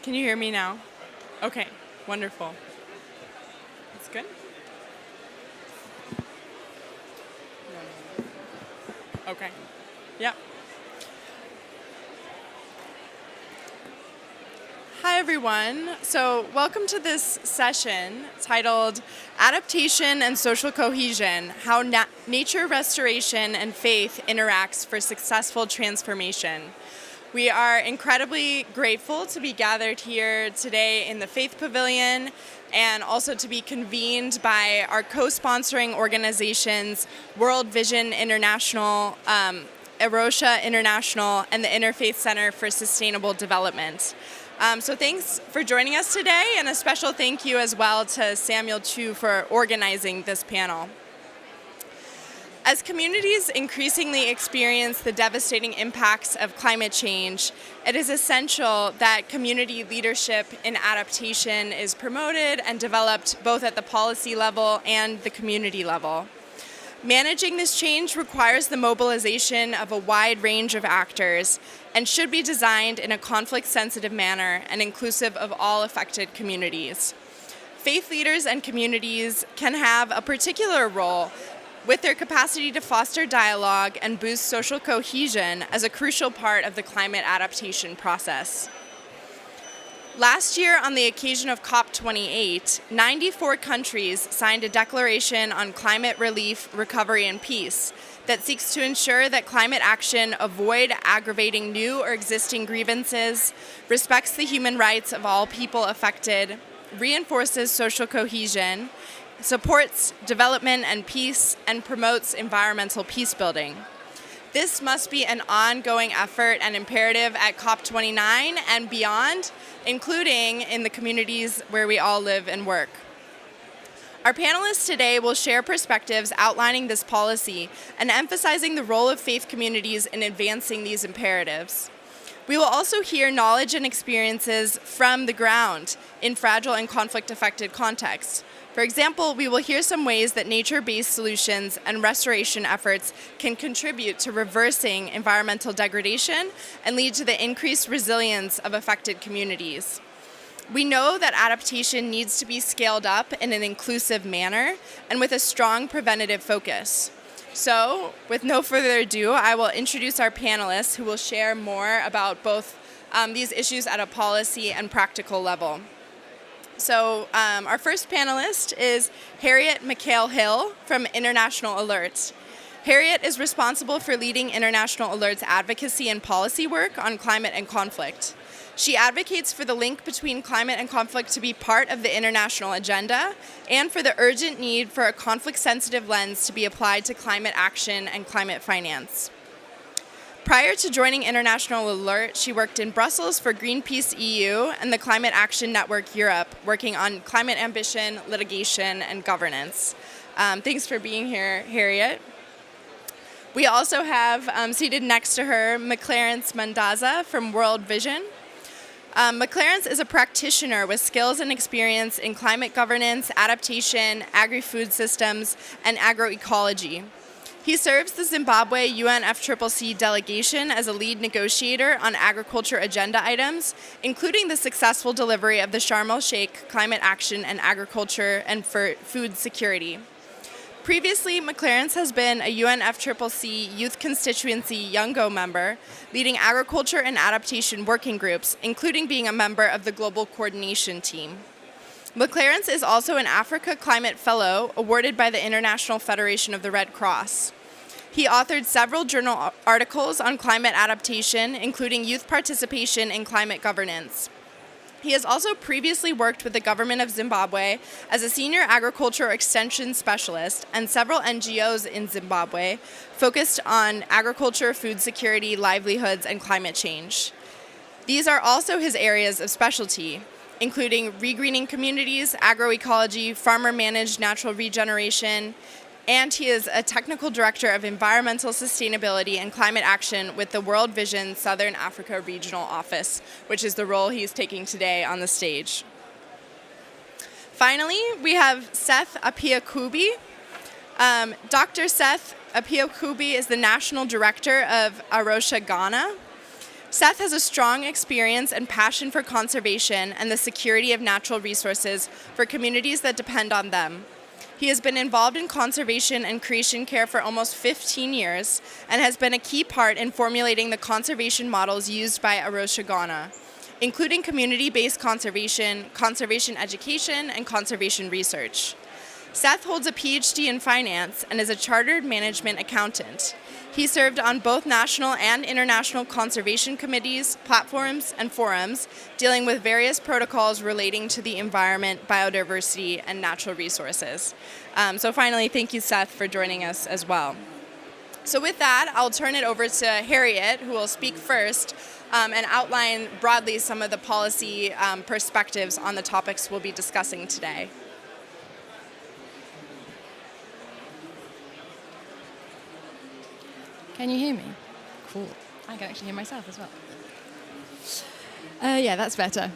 Can you hear me now? Okay, wonderful. That's good. Okay. Yep. Hi, everyone. So welcome to this session titled Adaptation and Social Cohesion, How Nature Restoration and Faith Interacts for Successful Transformation. We are incredibly grateful to be gathered here today in the Faith Pavilion and also to be convened by our co-sponsoring organizations, World Vision International, Rocha International, and the Interfaith Center for Sustainable Development. So thanks for joining us today, and a special thank you as well to Samuel Chu for organizing this panel. As communities increasingly experience the devastating impacts of climate change, it is essential that community leadership in adaptation is promoted and developed both at the policy level and the community level. Managing this change requires the mobilization of a wide range of actors and should be designed in a conflict-sensitive manner and inclusive of all affected communities. Faith leaders and communities can have a particular role with their capacity to foster dialogue and boost social cohesion as a crucial part of the climate adaptation process. Last year, on the occasion of COP28, 94 countries signed a declaration on climate relief, recovery, and peace that seeks to ensure that climate action avoid aggravating new or existing grievances, respects the human rights of all people affected, reinforces social cohesion, supports development and peace, and promotes environmental peacebuilding. This must be an ongoing effort and imperative at COP29 and beyond, including in the communities where we all live and work. Our panelists today will share perspectives outlining this policy and emphasizing the role of faith communities in advancing these imperatives. We will also hear knowledge and experiences from the ground in fragile and conflict-affected contexts. For example, we will hear some ways that nature-based solutions and restoration efforts can contribute to reversing environmental degradation and lead to the increased resilience of affected communities. We know that adaptation needs to be scaled up in an inclusive manner and with a strong preventative focus. So, with no further ado, I will introduce our panelists who will share more about both these issues at a policy and practical level. So our first panelist is Harriet Mackaill Hill from International Alert. Harriet is responsible for leading International Alert's advocacy and policy work on climate and conflict. She advocates for the link between climate and conflict to be part of the international agenda and for the urgent need for a conflict-sensitive lens to be applied to climate action and climate finance. Prior to joining International Alert, she worked in Brussels for Greenpeace EU and the Climate Action Network Europe, working on climate ambition, litigation, and governance. Thanks for being here, Harriet. We also have seated next to her McClarence Mandaza from World Vision. McClarence is a practitioner with skills and experience in climate governance, adaptation, agri-food systems, and agroecology. He serves the Zimbabwe UNFCCC delegation as a lead negotiator on agriculture agenda items, including the successful delivery of the Sharm el-Sheikh Climate Action and Agriculture and Food Security. Previously, McClarence has been a UNFCCC Youth Constituency Youngo member, leading agriculture and adaptation working groups, including being a member of the Global Coordination Team. McClarence is also an Africa Climate Fellow awarded by the International Federation of the Red Cross. He authored several journal articles on climate adaptation, including youth participation in climate governance. He has also previously worked with the government of Zimbabwe as a senior agriculture extension specialist and several NGOs in Zimbabwe focused on agriculture, food security, livelihoods, and climate change. These are also his areas of specialty, including regreening communities, agroecology, farmer-managed natural regeneration, and he is a technical director of environmental sustainability and climate action with the World Vision Southern Africa Regional Office, which is the role he's taking today on the stage. Finally, we have Seth Appiah-Kubi. Dr. Seth Appiah-Kubi is the National Director of Rocha, Ghana. Seth has a strong experience and passion for conservation and the security of natural resources for communities that depend on them. He has been involved in conservation and creation care for almost 15 years and has been a key part in formulating the conservation models used by Rocha, Ghana, including community-based conservation, conservation education, and conservation research. Seth holds a PhD in finance and is a chartered management accountant. He served on both national and international conservation committees, platforms, and forums, dealing with various protocols relating to the environment, biodiversity, and natural resources. So finally, thank you, Seth, for joining us as well. So with that, I'll turn it over to Harriet, who will speak first and outline broadly some of the policy perspectives on the topics we'll be discussing today. Can you hear me? Cool. I can actually hear myself as well. Yeah, that's better.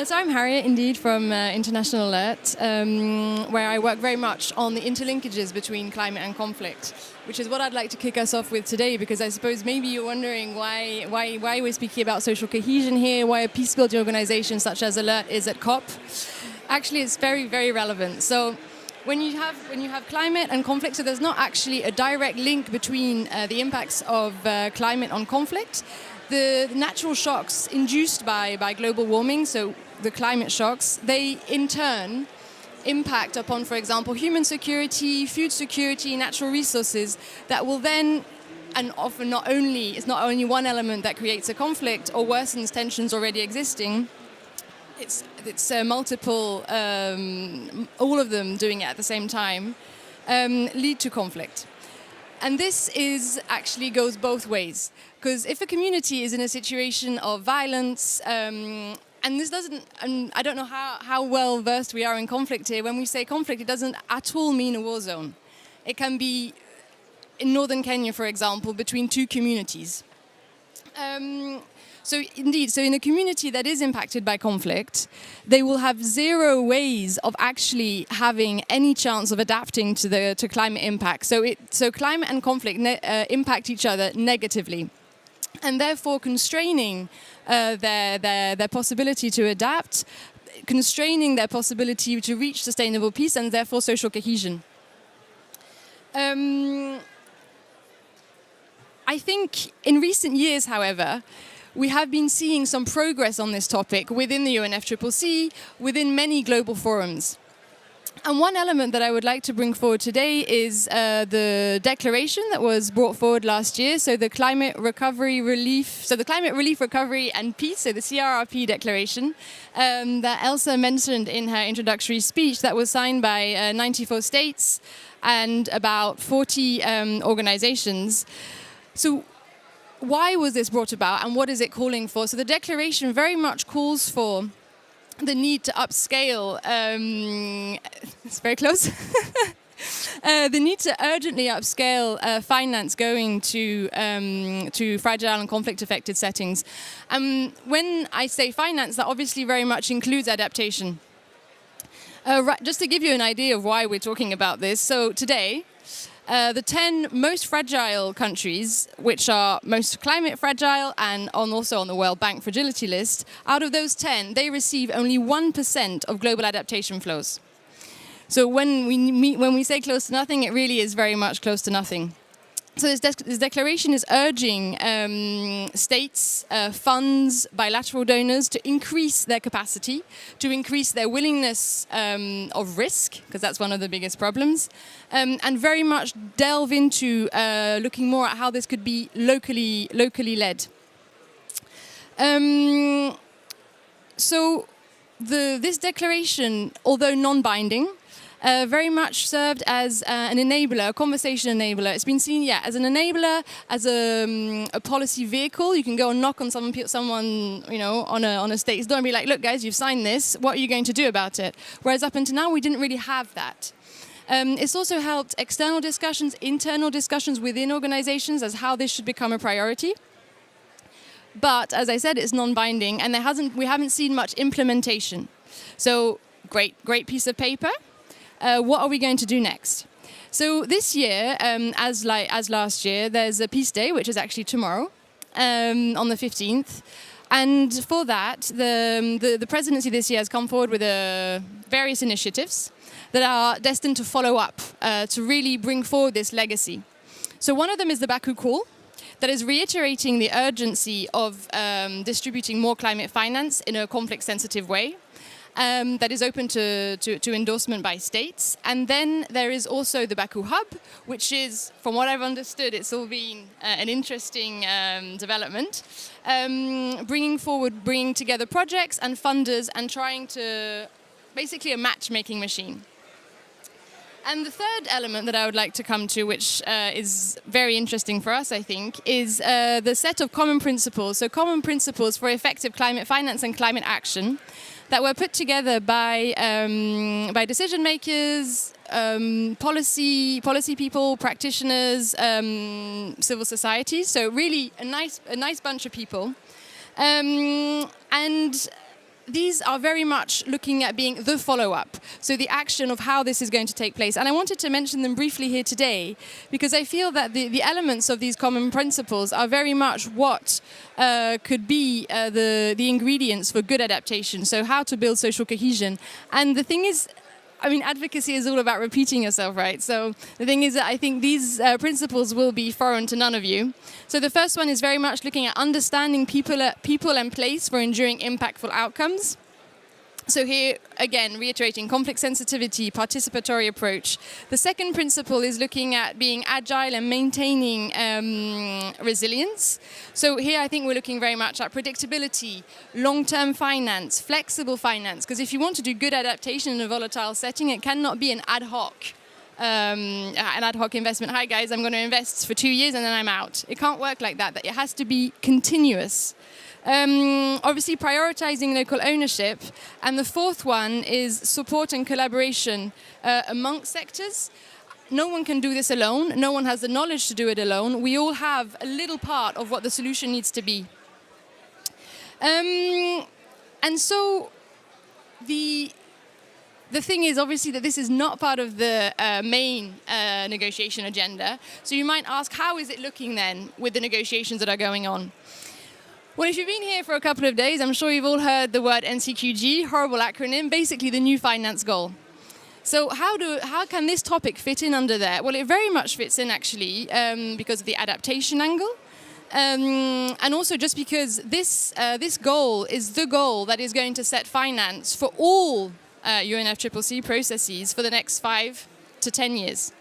So I'm Harriet, indeed, from International Alert, where I work very much on the interlinkages between climate and conflict, which is what I'd like to kick us off with today, because I suppose maybe you're wondering why we're speaking about social cohesion here, why a peace-building organization such as Alert is at COP. Actually, it's very, very relevant. So when you have climate and conflict, so there's not actually a direct link between the impacts of climate on conflict. The natural shocks induced by global warming, so the climate shocks, they in turn impact upon, for example, human security, food security, natural resources that will then, and often it's not only one element that creates a conflict or worsens tensions already existing. It's multiple, all of them doing it at the same time, lead to conflict. And this actually goes both ways, because if a community is in a situation of violence, and this doesn't, and I don't know how well versed we are in conflict here. When we say conflict, it doesn't at all mean a war zone. It can be in northern Kenya, for example, between two communities. So in a community that is impacted by conflict, they will have zero ways of actually having any chance of adapting to climate impact. So climate and conflict impact each other negatively, and therefore constraining their possibility to adapt, constraining their possibility to reach sustainable peace, and therefore social cohesion. I think in recent years, however, we have been seeing some progress on this topic within the UNFCCC, within many global forums. And one element that I would like to bring forward today is the declaration that was brought forward last year, so the Climate Relief, Recovery and Peace, so the CRRP declaration, that Elsa mentioned in her introductory speech, that was signed by 94 states and about 40 organizations. So why was this brought about, and what is it calling for? So the declaration very much calls for the need to upscale, it's very close, the need to urgently upscale finance going to fragile and conflict-affected settings. When I say finance, that obviously very much includes adaptation. Just to give you an idea of why we're talking about this, so today, the 10 most fragile countries, which are most climate fragile and also on the World Bank fragility list, out of those 10, they receive only 1% of global adaptation flows. So when we say close to nothing, it really is very much close to nothing. So this declaration is urging states, funds, bilateral donors to increase their capacity, to increase their willingness of risk, because that's one of the biggest problems, and very much delve into looking more at how this could be locally led. So this declaration, although non-binding, very much served as an enabler, a conversation enabler. It's been seen, as an enabler, as a policy vehicle. You can go and knock on someone, on a state's door and be like, "Look, guys, you've signed this. What are you going to do about it?" Whereas up until now, we didn't really have that. It's also helped external discussions, internal discussions within organizations as how this should become a priority. But as I said, it's non-binding, and we haven't seen much implementation. So great piece of paper. What are we going to do next? So this year, as last year, there's a Peace Day, which is actually tomorrow. on the 15th. And for that, the presidency this year has come forward with various initiatives that are destined to follow up, to really bring forward this legacy. So one of them is the Baku call, that is reiterating the urgency of distributing more climate finance in a conflict-sensitive way. That is open to endorsement by states. And then there is also the Baku Hub, which is, from what I've understood, it's all been an interesting development, bringing together projects and funders and trying to, basically a matchmaking machine. And the third element that I would like to come to, which is very interesting for us, I think, is the set of common principles. So common principles for effective climate finance and climate action that were put together by decision makers, policy people, practitioners, civil society. So really a nice bunch of people. And these are very much looking at being the follow-up, so the action of how this is going to take place. And I wanted to mention them briefly here today, because I feel that the elements of these common principles are very much what could be the ingredients for good adaptation, so how to build social cohesion. And the thing is, I mean, advocacy is all about repeating yourself, right? So the thing is that I think these principles will be foreign to none of you. So the first one is very much looking at understanding people and place for enduring impactful outcomes. So here, again, reiterating conflict sensitivity, participatory approach. The second principle is looking at being agile and maintaining resilience. So here I think we're looking very much at predictability, long-term finance, flexible finance, because if you want to do good adaptation in a volatile setting, it cannot be an ad hoc investment. Hi guys, I'm going to invest for 2 years and then I'm out. It can't work like that. It has to be continuous. Obviously prioritizing local ownership, and the fourth one is support and collaboration amongst sectors. No one can do this alone. No one has the knowledge to do it alone. We all have a little part of what the solution needs to be. And so the thing is obviously that this is not part of the main negotiation agenda. So you might ask, how is it looking then with the negotiations that are going on? Well, if you've been here for a couple of days, I'm sure you've all heard the word NCQG, horrible acronym, basically the new finance goal. So how can this topic fit in under there? Well, it very much fits in actually because of the adaptation angle. And also just because this goal is the goal that is going to set finance for all UNFCCC processes for the next 5 to 10 years.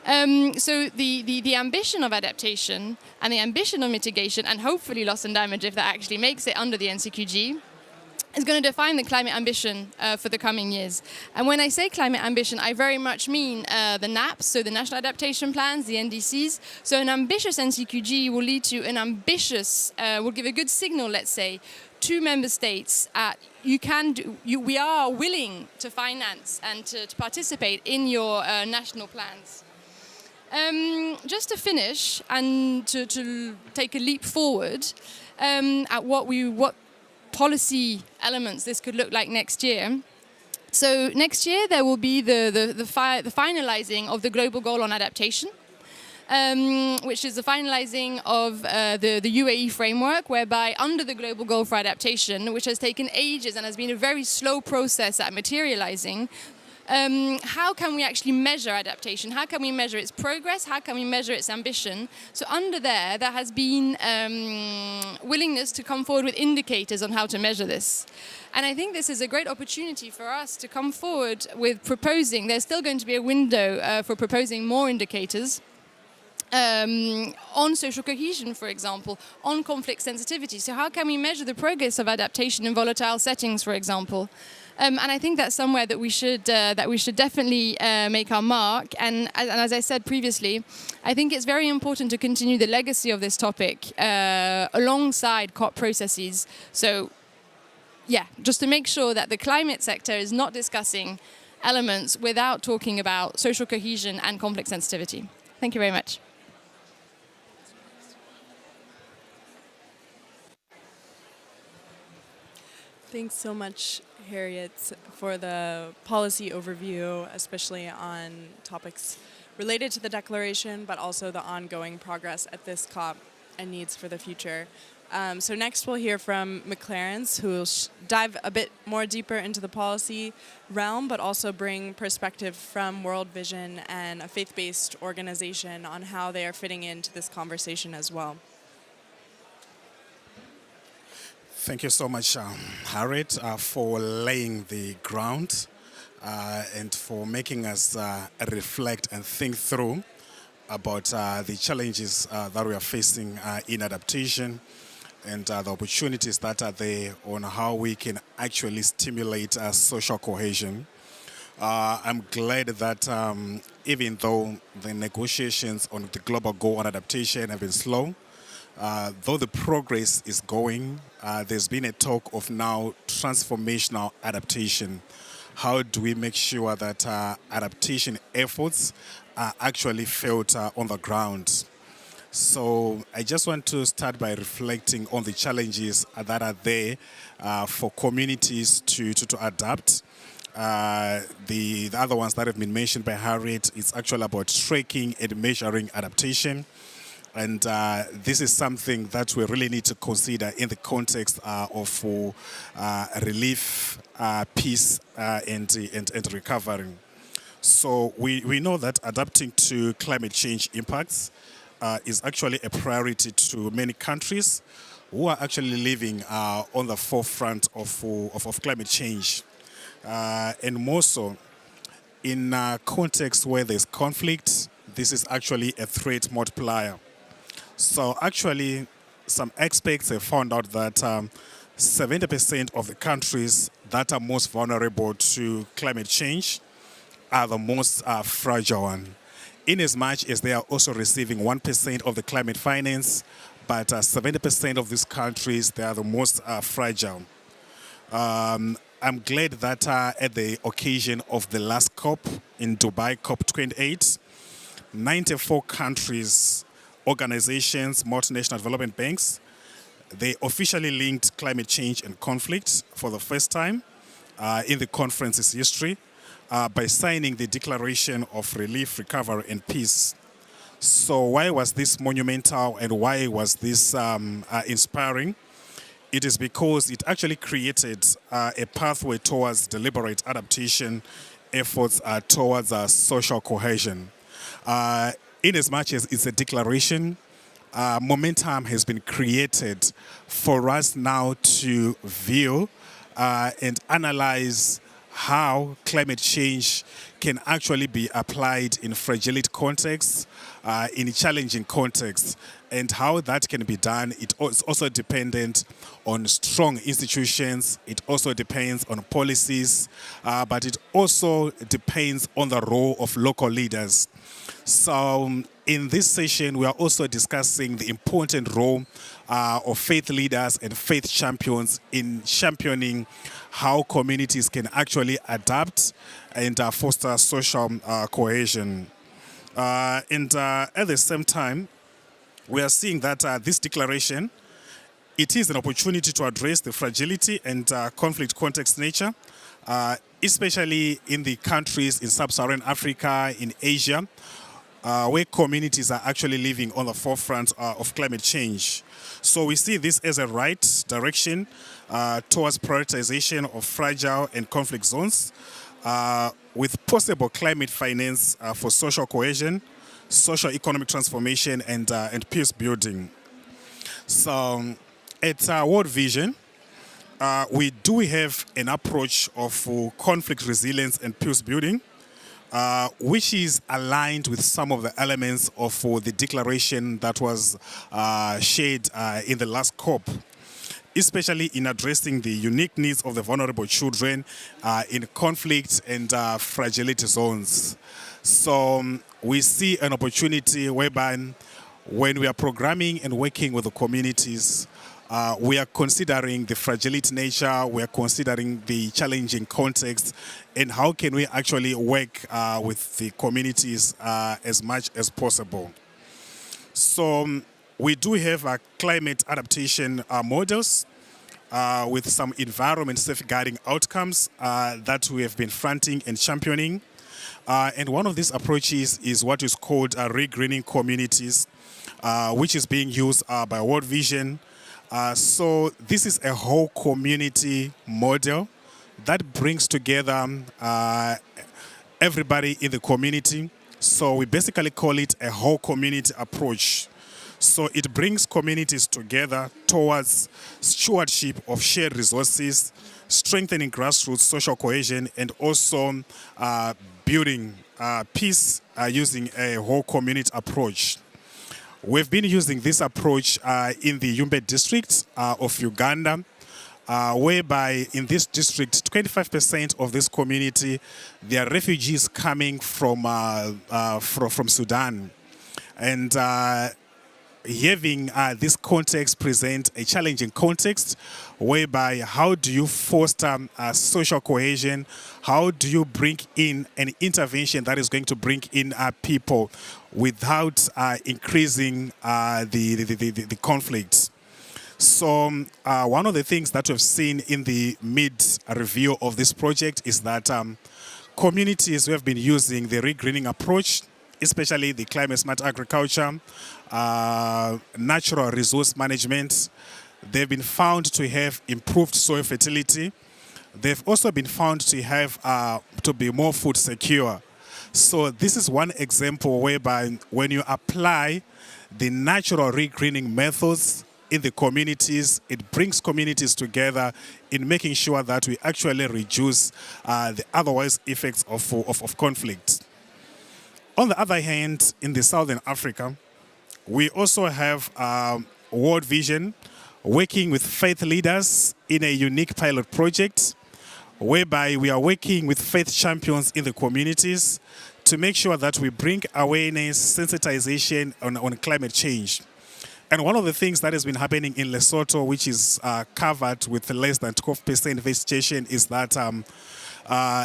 So the ambition of adaptation and the ambition of mitigation, and hopefully loss and damage if that actually makes it under the NCQG, is going to define the climate ambition for the coming years. And when I say climate ambition, I very much mean the NAPs, so the National Adaptation Plans, the NDCs. So an ambitious NCQG will lead to an ambitious, will give a good signal, let's say, to member states. We are willing to finance and to participate in your national plans. Just to finish and to take a leap forward at what policy elements this could look like next year. So next year there will be the finalizing of the global goal on adaptation, which is the finalizing of the UAE framework, whereby under the global goal for adaptation, which has taken ages and has been a very slow process at materializing, how can we actually measure adaptation? How can we measure its progress? How can we measure its ambition? So under there has been willingness to come forward with indicators on how to measure this. And I think this is a great opportunity for us to come forward with proposing. There's still going to be a window for proposing more indicators. On social cohesion, for example, on conflict sensitivity. So how can we measure the progress of adaptation in volatile settings, for example? And I think that's somewhere that we should definitely make our mark. And as I said previously, I think it's very important to continue the legacy of this topic alongside COP processes. So, yeah, just to make sure that the climate sector is not discussing elements without talking about social cohesion and conflict sensitivity. Thank you very much. Thanks so much, Harriet, for the policy overview, especially on topics related to the declaration, but also the ongoing progress at this COP. and needs for the future. So next we'll hear from McLaren's, who will dive a bit more deeper into the policy realm, but also bring perspective from World Vision and a faith-based organization on how they are fitting into this conversation as well. Thank you so much, Harriet, for laying the ground and for making us reflect and think through about the challenges that we are facing in adaptation and the opportunities that are there on how we can actually stimulate social cohesion. I'm glad that even though the negotiations on the global goal on adaptation have been slow, though the progress is going, there's been a talk of now transformational adaptation. How do we make sure that adaptation efforts are actually felt on the ground? So I just want to start by reflecting on the challenges that are there for communities to adapt. The other ones that have been mentioned by Harriet, it's actually about tracking and measuring adaptation. And this is something that we really need to consider in the context of relief, peace, and recovery. So we know that adapting to climate change impacts is actually a priority to many countries who are actually living on the forefront of climate change. And more so, in a context where there's conflict, this is actually a threat multiplier. So actually, some experts have found out that 70% of the countries that are most vulnerable to climate change are the most fragile one. In as much as they are also receiving 1% of the climate finance, but 70% of these countries, they are the most fragile. I'm glad that at the occasion of the last COP in Dubai, COP28, 94 countries, organizations, multinational development banks, they officially linked climate change and conflict for the first time in the conference's history by signing the Declaration of Relief, Recovery, and Peace. So why was this monumental and why was this inspiring? It is because it actually created a pathway towards deliberate adaptation efforts towards social cohesion. In as much as it's a declaration, momentum has been created for us now to view and analyze how climate change can actually be applied in fragility contexts, in challenging contexts, and how that can be done. It is also dependent on strong institutions. It also depends on policies, but it also depends on the role of local leaders. So in this session, we are also discussing the important role of faith leaders and faith champions in championing how communities can actually adapt and foster social cohesion. And at the same time, we are seeing that this declaration, it is an opportunity to address the fragility and conflict context nature, especially in the countries in sub-Saharan Africa, in Asia, where communities are actually living on the forefront of climate change. So we see this as a right direction towards prioritization of fragile and conflict zones with possible climate finance for social cohesion, social economic transformation, and peace building. So at World Vision, we do have an approach of conflict resilience and peace building, which is aligned with some of the elements of the declaration that was shared in the last COP, especially in addressing the unique needs of the vulnerable children in conflict and fragility zones. So we see an opportunity whereby when we are programming and working with the communities, we are considering the fragility nature, we are considering the challenging context, and how can we actually work with the communities as much as possible. So we do have climate adaptation models with some environment safeguarding outcomes that we have been fronting and championing. And one of these approaches is what is called regreening communities, which is being used by World Vision. So this is a whole community model that brings together everybody in the community. So we basically call it a whole community approach. So it brings communities together towards stewardship of shared resources, strengthening grassroots social cohesion, and also building peace using a whole community approach. We've been using this approach in the Yumbe district of Uganda, whereby in this district, 25% of this community, they are refugees coming from Sudan. And having this context present a challenging context whereby how do you foster social cohesion, how do you bring in an intervention that is going to bring in people without increasing the conflicts. So one of the things that we've seen in the mid-review of this project is that communities who have been using the regreening approach, especially the climate-smart agriculture, natural resource management, they've been found to have improved soil fertility. They've also been found to have to be more food secure. So this is one example whereby when you apply the natural regreening methods in the communities, it brings communities together in making sure that we actually reduce the otherwise effects of conflict. On the other hand, in the Southern Africa, we also have World Vision working with faith leaders in a unique pilot project whereby we are working with faith champions in the communities to make sure that we bring awareness, sensitization on climate change. And one of the things that has been happening in Lesotho, which is covered with less than 12% vegetation, is that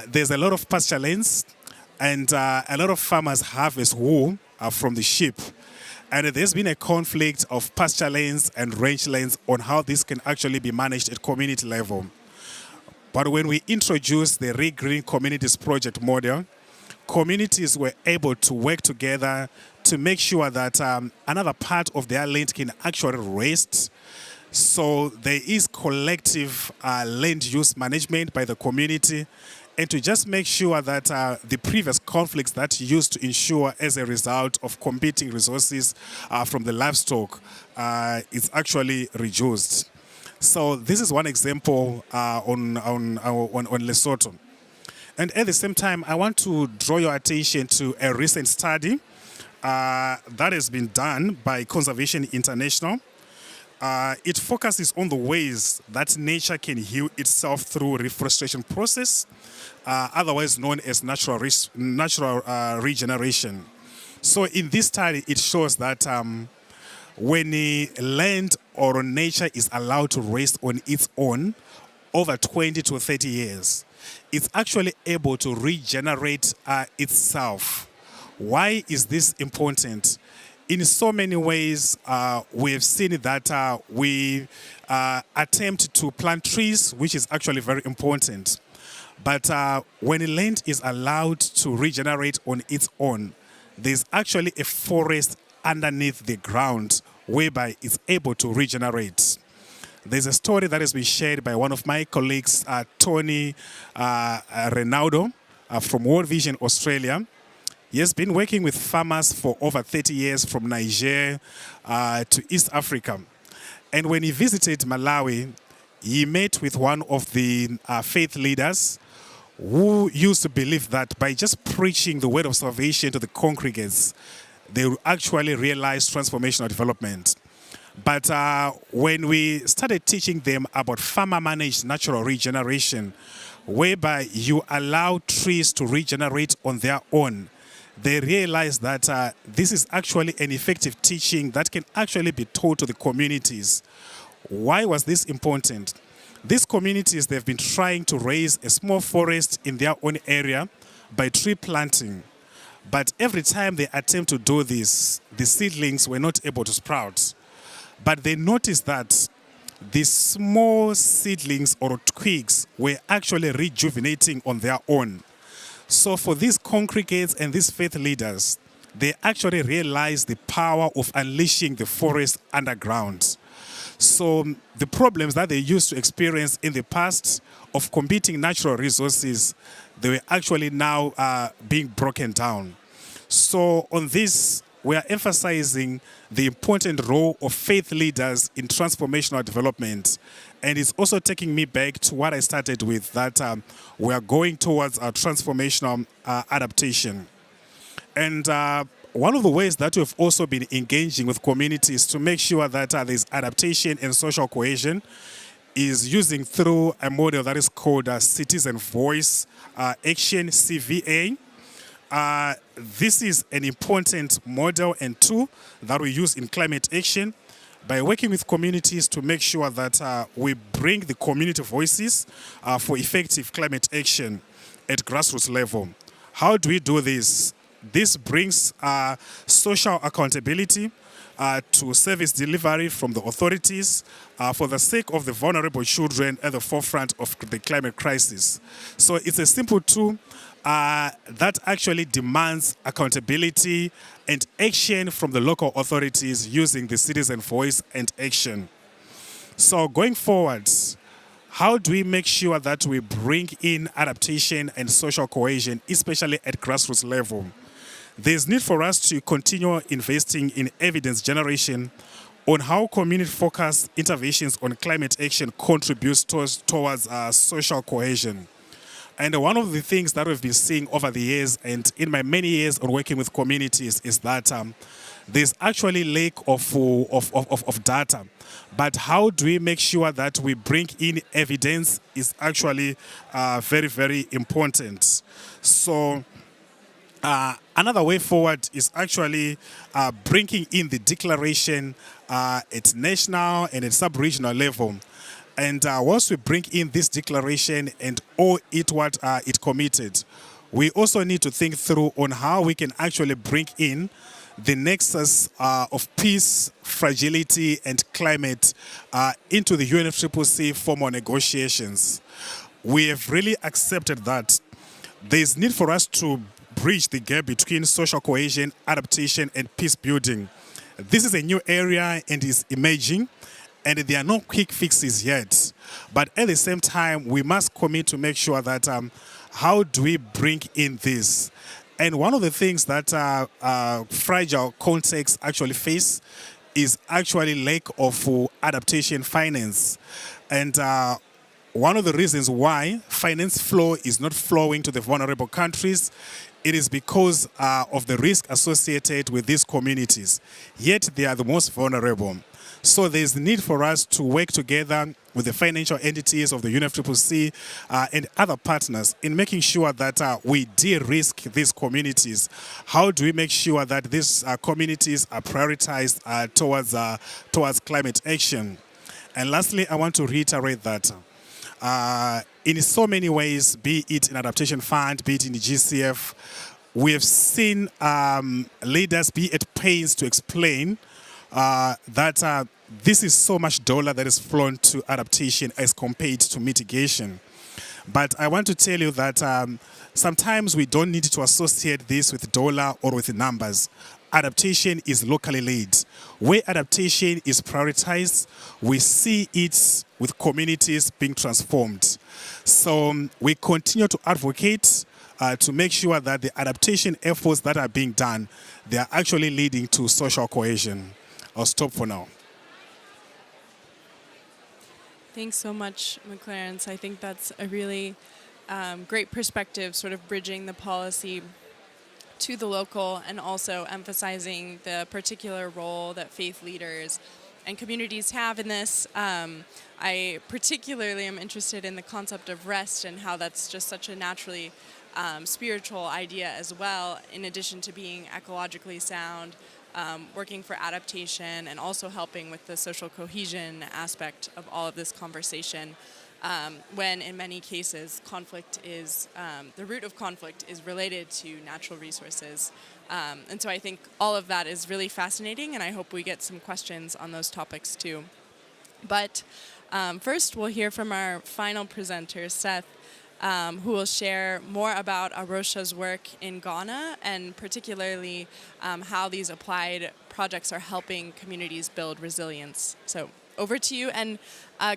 there's a lot of pasture lands and a lot of farmers harvest wool from the sheep. And there's been a conflict of pasture lands and range lands on how this can actually be managed at community level. But when we introduced the Regreen Communities Project model, communities were able to work together to make sure that another part of their land can actually rest. So there is collective land use management by the community, and to just make sure that the previous conflicts that used to ensure as a result of competing resources from the livestock is actually reduced. So this is one example on Lesotho. And at the same time, I want to draw your attention to a recent study that has been done by Conservation International. It focuses on the ways that nature can heal itself through reforestation process, otherwise known as natural regeneration. So in this study, it shows that when a land or nature is allowed to rest on its own over 20 to 30 years, it's actually able to regenerate itself. Why is this important? In so many ways, we have seen that we attempt to plant trees, which is actually very important. But when a land is allowed to regenerate on its own, there's actually a forest underneath the ground whereby it's able to regenerate. There's a story that has been shared by one of my colleagues, Tony Renaldo from World Vision Australia. He has been working with farmers for over 30 years from Niger to East Africa. And when he visited Malawi, he met with one of the faith leaders who used to believe that by just preaching the word of salvation to the congregants, they will actually realize transformational development. But when we started teaching them about farmer-managed natural regeneration, whereby you allow trees to regenerate on their own, they realized that this is actually an effective teaching that can actually be taught to the communities. Why was this important? These communities, they've been trying to raise a small forest in their own area by tree planting. But every time they attempt to do this, the seedlings were not able to sprout. But they noticed that the small seedlings or twigs were actually rejuvenating on their own. So for these congregates and these faith leaders, they actually realize the power of unleashing the forest underground. So the problems that they used to experience in the past of competing natural resources, they were actually now being broken down. So on this, we are emphasizing the important role of faith leaders in transformational development. And it's also taking me back to what I started with, that we are going towards a transformational adaptation. And one of the ways that we've also been engaging with communities to make sure that there's adaptation and social cohesion is using through a model that is called Citizen Voice Action, CVA. This is an important model and tool that we use in climate action by working with communities to make sure that we bring the community voices for effective climate action at grassroots level. How do we do this? This brings social accountability to service delivery from the authorities for the sake of the vulnerable children at the forefront of the climate crisis. So it's a simple tool that actually demands accountability and action from the local authorities using the citizen voice and action. So going forward, how do we make sure that we bring in adaptation and social cohesion, especially at grassroots level? There's need for us to continue investing in evidence generation on how community-focused interventions on climate action contributes towards social cohesion. And one of the things that we've been seeing over the years and in my many years on working with communities is that there's actually lack of data. But how do we make sure that we bring in evidence is actually very, very important. So another way forward is actually bringing in the declaration at national and at sub-regional level. And once we bring in this declaration and all it what it committed, we also need to think through on how we can actually bring in the nexus of peace, fragility, and climate into the UNFCCC formal negotiations. We have really accepted that there's need for us to bridge the gap between social cohesion, adaptation, and peace building. This is a new area and is emerging, and there are no quick fixes yet. But at the same time, we must commit to make sure that how do we bring in this? And one of the things that fragile contexts actually face is actually lack of adaptation finance. And one of the reasons why finance flow is not flowing to the vulnerable countries, it is because of the risk associated with these communities. Yet they are the most vulnerable. So there's the need for us to work together with the financial entities of the UNFCCC and other partners in making sure that we de-risk these communities. How do we make sure that these communities are prioritized towards climate action? And lastly, I want to reiterate that in so many ways, be it in Adaptation Fund, be it in the GCF, we have seen leaders be at pains to explain that this is so much dollar that is flown to adaptation as compared to mitigation. But I want to tell you that sometimes we don't need to associate this with dollar or with numbers. Adaptation is locally led. Where adaptation is prioritized, we see it with communities being transformed. So we continue to advocate to make sure that the adaptation efforts that are being done, they are actually leading to social cohesion. I'll stop for now. Thanks so much, McClarence. I think that's a really great perspective, sort of bridging the policy to the local and also emphasizing the particular role that faith leaders and communities have in this. I particularly am interested in the concept of rest and how that's just such a naturally spiritual idea as well, in addition to being ecologically sound, working for adaptation, and also helping with the social cohesion aspect of all of this conversation. When in many cases conflict is, the root of conflict is related to natural resources. And so I think all of that is really fascinating, and I hope we get some questions on those topics too. But first we'll hear from our final presenter, Seth. who will share more about Rocha's work in Ghana and particularly how these applied projects are helping communities build resilience. So over to you. And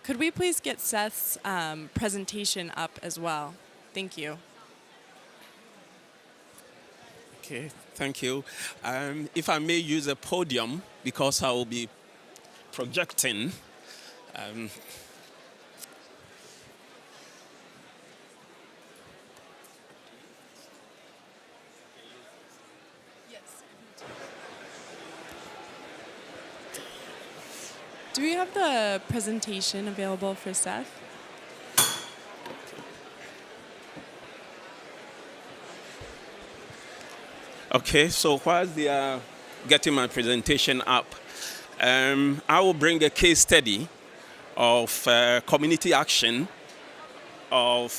could we please get Seth's presentation up as well? Thank you. Okay, thank you. If I may use a podium, because I will be projecting. Do we have the presentation available for Seth? Okay, so whilst they are getting my presentation up, I will bring a case study of community action of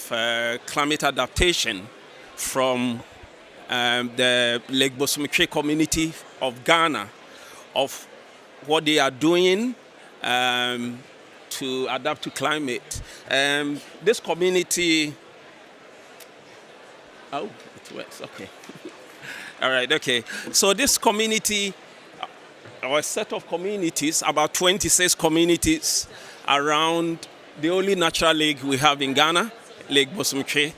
climate adaptation from the Lake Bosumtwi community of Ghana, of what they are doing to adapt to climate. This community, oh, it works, okay. All right, okay. So this community, or a set of communities, about 26 communities around the only natural lake we have in Ghana, Lake Bosumtwi,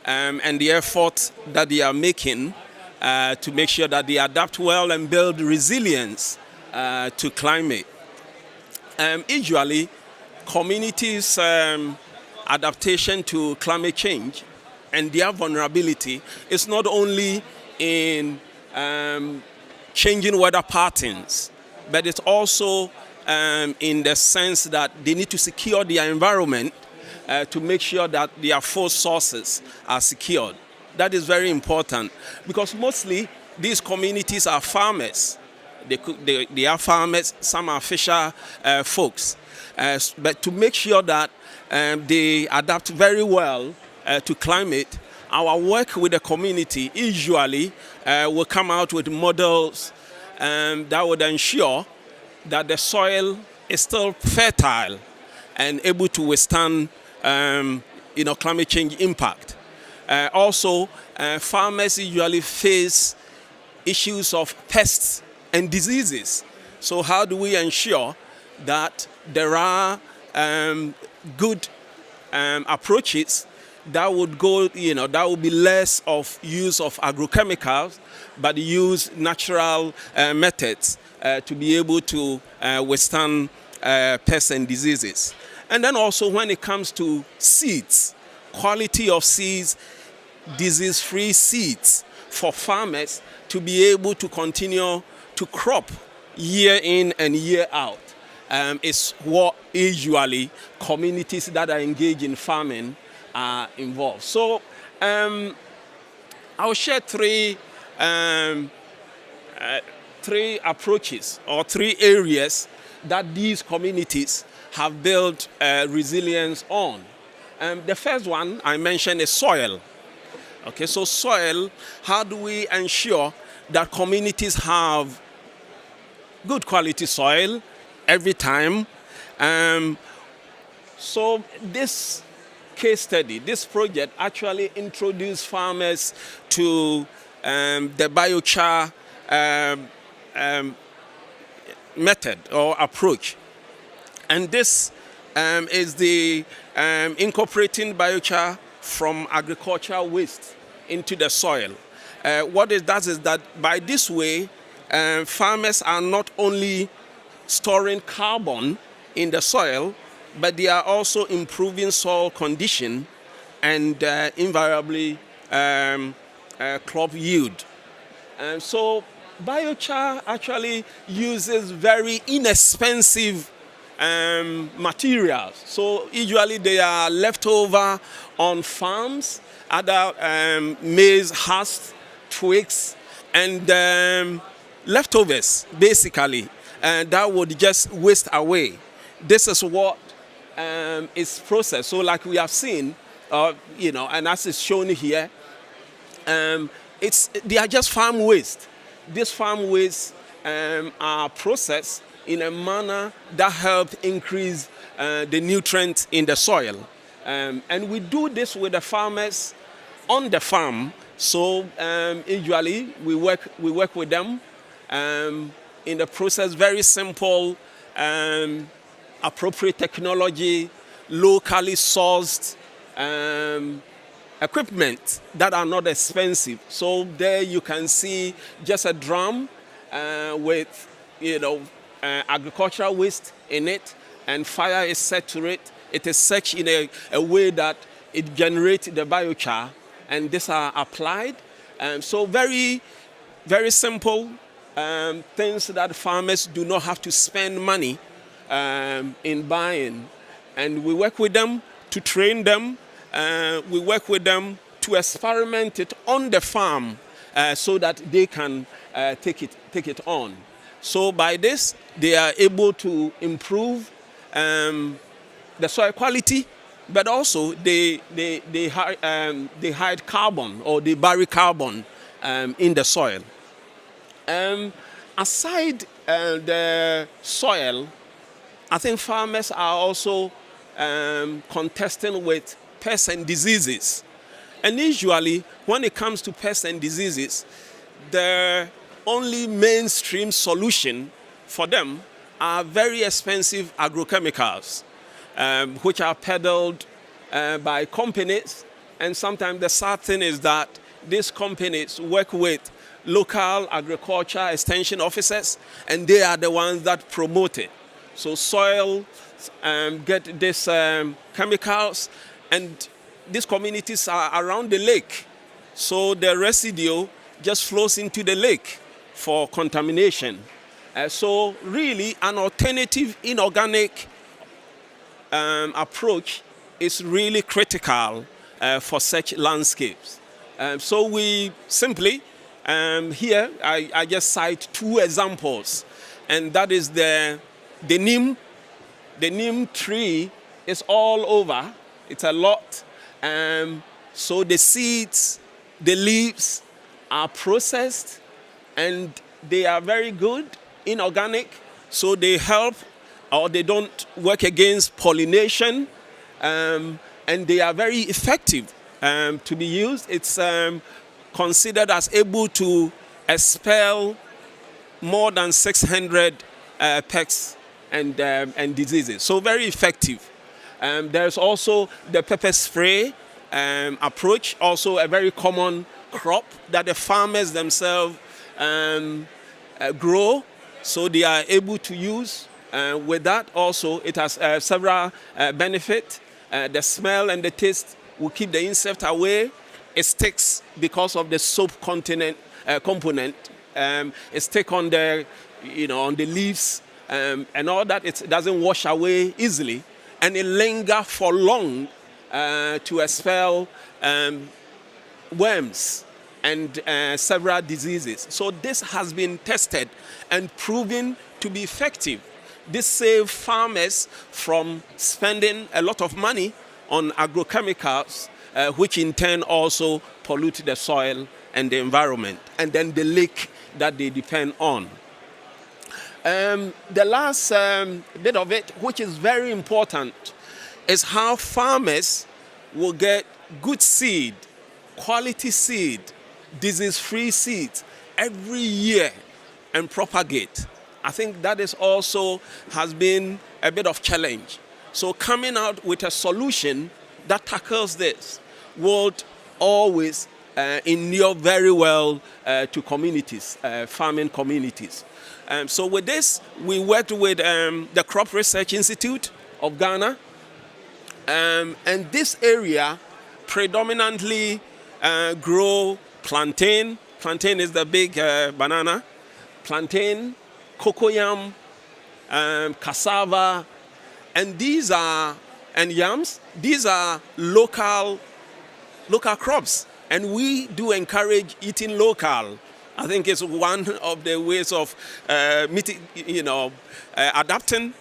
and the effort that they are making to make sure that they adapt well and build resilience to climate. Usually, communities' adaptation to climate change and their vulnerability is not only in changing weather patterns, but it's also in the sense that they need to secure their environment to make sure that their food sources are secured. That is very important because mostly these communities are farmers. They are farmers, some are fisher folks. But to make sure that they adapt very well to climate, our work with the community usually will come out with models that would ensure that the soil is still fertile and able to withstand climate change impact. Also, farmers usually face issues of pests and diseases. So how do we ensure that there are good approaches that would go, that would be less of use of agrochemicals, but use natural methods to be able to withstand pests and diseases. And then also when it comes to seeds, quality of seeds, disease-free seeds for farmers to be able to continue to crop year in and year out is what usually communities that are engaged in farming are involved. So I'll share three approaches or three areas that these communities have built resilience on. The first one I mentioned is soil. Okay, so soil, how do we ensure that communities have good quality soil every time? So this case study, this project actually introduced farmers to the biochar method or approach. And this is the incorporating biochar from agricultural waste into the soil. What it does is that by this way, farmers are not only storing carbon in the soil, but they are also improving soil condition and invariably crop yield. So biochar actually uses very inexpensive materials. So usually they are left over on farms, other maize husks, twigs, and leftovers, basically, that would just waste away. This is what is processed. So like we have seen, and as is shown here, they are just farm waste. These farm waste are processed in a manner that helps increase the nutrients in the soil. And we do this with the farmers on the farm. So usually we work with them in the process. Very simple, appropriate technology, locally sourced equipment that are not expensive. So there you can see just a drum with agricultural waste in it, and fire is set to it. It is set in a way that it generates the biochar, and these are applied. So very, very simple things that farmers do not have to spend money in buying. And we work with them to train them. We work with them to experiment it on the farm so that they can take it on. So by this, they are able to improve the soil quality, but also they hide carbon, or they bury carbon in the soil. Aside the soil, I think farmers are also contesting with pests and diseases. And usually, when it comes to pests and diseases, the only mainstream solution for them are very expensive agrochemicals, which are peddled by companies. And sometimes the sad thing is that these companies work with local agriculture extension officers, and they are the ones that promote it. So soil get these chemicals, and these communities are around the lake. So the residue just flows into the lake for contamination. So really, an alternative inorganic approach is really critical for such landscapes. So we simply, here I just cite two examples, and that is the neem. The neem tree is all over. It's a lot. So the seeds, the leaves are processed, and they are very good, inorganic. So they help, or they don't work against pollination, and they are very effective to be used. It's considered as able to expel more than 600 pests and diseases. So very effective. There's also the pepper spray approach, also a very common crop that the farmers themselves grow. So they are able to use. With that also, it has several benefits. The smell and the taste will keep the insect away. It sticks because of the soap component. It sticks on the, on the leaves and all that. It doesn't wash away easily, and it lingers for long to expel worms and several diseases. So this has been tested and proven to be effective. This saves farmers from spending a lot of money on agrochemicals, which in turn also pollute the soil and the environment, and then the lake that they depend on. The last bit of it, which is very important, is how farmers will get good seed, quality seed, disease-free seed every year and propagate. I think that is also has been a bit of challenge. So coming out with a solution that tackles this would always inure very well to communities, farming communities. So with this, we worked with the Crop Research Institute of Ghana. And this area predominantly grow plantain. Plantain is the big banana. Plantain, cocoyam, cassava, and yams. These are local crops, and we do encourage eating local. I think it's one of the ways of adapting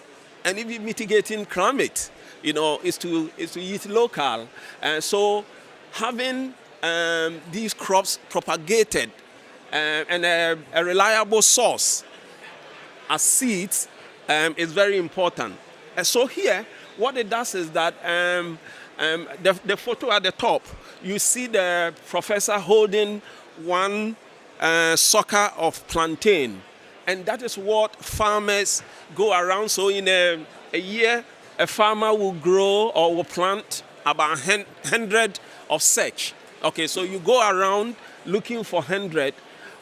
and even mitigating climate. Is to eat local. So having these crops propagated and a reliable source as seeds is very important. And so here, what it does is that The photo at the top, you see the professor holding one sucker of plantain. And that is what farmers go around. So in a year, a farmer will grow or will plant about 100 of such. Okay, so you go around looking for 100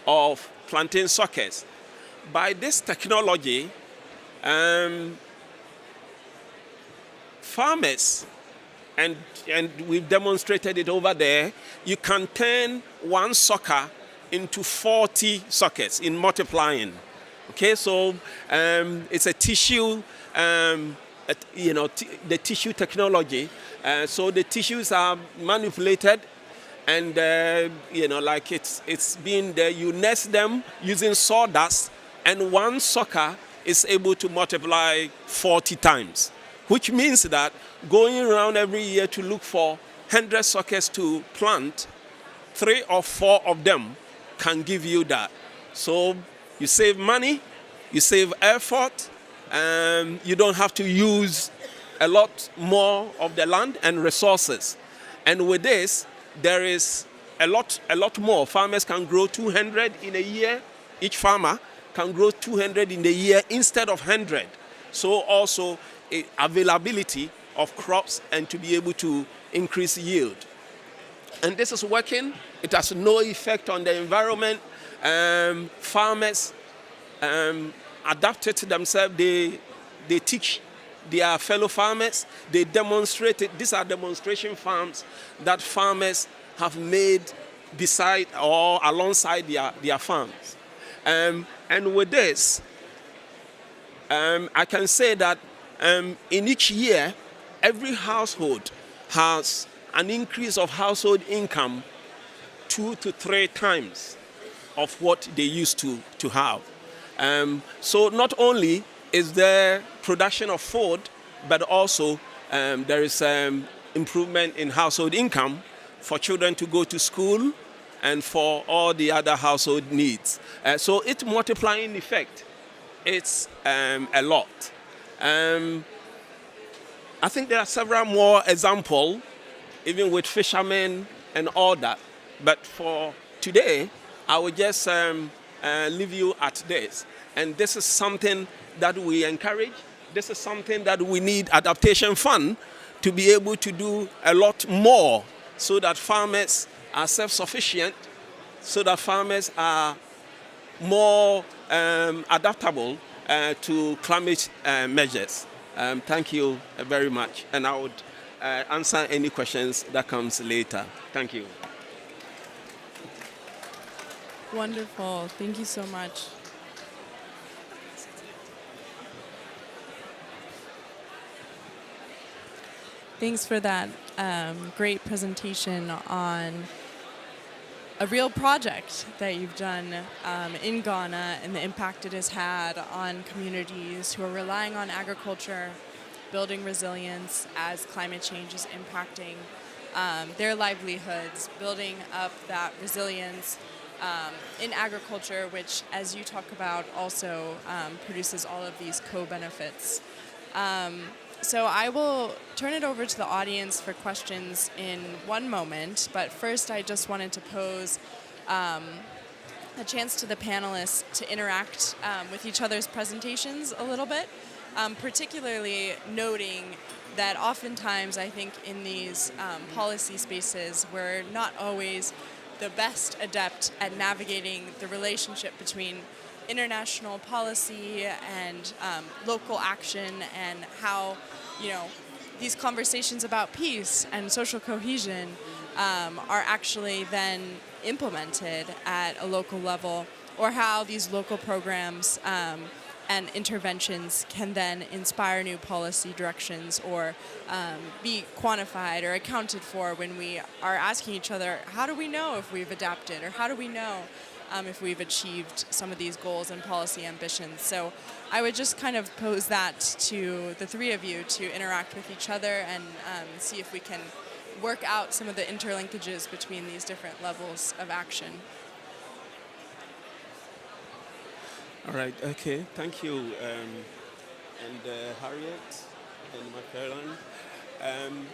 of plantain suckers. By this technology, farmers, and we've demonstrated it over there, you can turn one sucker into 40 suckers in multiplying. Okay, so it's a tissue, the tissue technology. So the tissues are manipulated, and like it's being there. You nest them using sawdust, and one sucker is able to multiply 40 times, which means that going around every year to look for 100 suckers to plant, 3 or 4 of them can give you that. So you save money, you save effort, you don't have to use a lot more of the land and resources. And with this, there is a lot more. Farmers can grow 200 in a year. Each farmer can grow 200 in a year instead of 100. So also availability of crops and to be able to increase yield. And this is working. It has no effect on the environment. Farmers adapted to themselves. They teach their fellow farmers. They demonstrate it. These are demonstration farms that farmers have made beside or alongside their farms. And with this, I can say that in each year, every household has an increase of household income 2 to 3 times of what they used to have. So not only is there production of food, but also there is improvement in household income for children to go to school and for all the other household needs. So its multiplying effect, it's a lot. I think there are several more examples, even with fishermen and all that. But for today, I will just leave you at this. And this is something that we encourage. This is something that we need Adaptation Fund to be able to do a lot more so that farmers are self-sufficient, so that farmers are more adaptable to climate measures. Thank you very much. And I would answer any questions that comes later. Thank you. Wonderful. Thank you so much. Thanks for that great presentation on a real project that you've done in Ghana and the impact it has had on communities who are relying on agriculture, building resilience as climate change is impacting their livelihoods, building up that resilience in agriculture, which, as you talk about, also produces all of these co-benefits. So I will turn it over to the audience for questions in one moment, but first I just wanted to pose a chance to the panelists to interact with each other's presentations a little bit, particularly noting that oftentimes I think in these policy spaces we're not always the best adept at navigating the relationship between international policy and local action, and how these conversations about peace and social cohesion are actually then implemented at a local level, or how these local programs and interventions can then inspire new policy directions or be quantified or accounted for when we are asking each other, how do we know if we've adapted, or how do we know if we've achieved some of these goals and policy ambitions? So I would just kind of pose that to the three of you to interact with each other and see if we can work out some of the interlinkages between these different levels of action. All right, okay, thank you, and Harriet and Mackaill.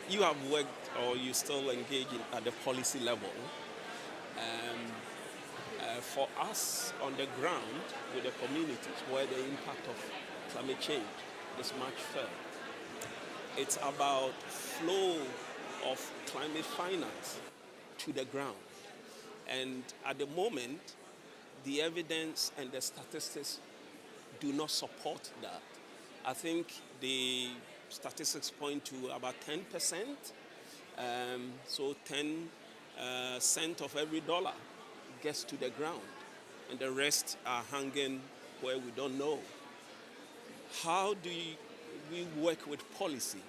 You have worked or you still engage at the policy level. For us on the ground with the communities where the impact of climate change is much felt, it's about flow of climate finance to the ground. And at the moment, the evidence and the statistics do not support that. I think the statistics point to about 10%. So 10 cents of every dollar gets to the ground, and the rest are hanging where we don't know. How do we work with policy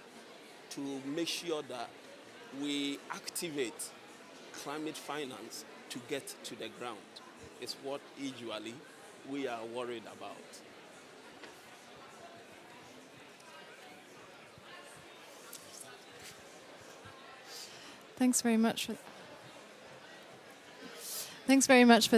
to make sure that we activate climate finance to get to the ground? Is what usually we are worried about. Thanks very much for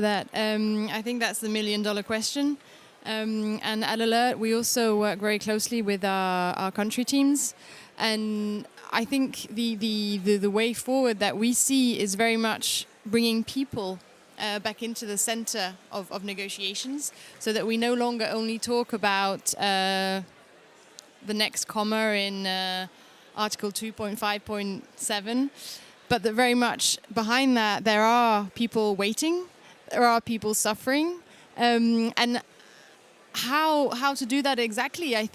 that. I think that's the $1 million question. And at Alert, we also work very closely with our country teams. And I think the way forward that we see is very much bringing people back into the center of negotiations, so that we no longer only talk about the next comma in Article 2.5.7, but that very much behind that there are people waiting, there are people suffering, and how to do that exactly, I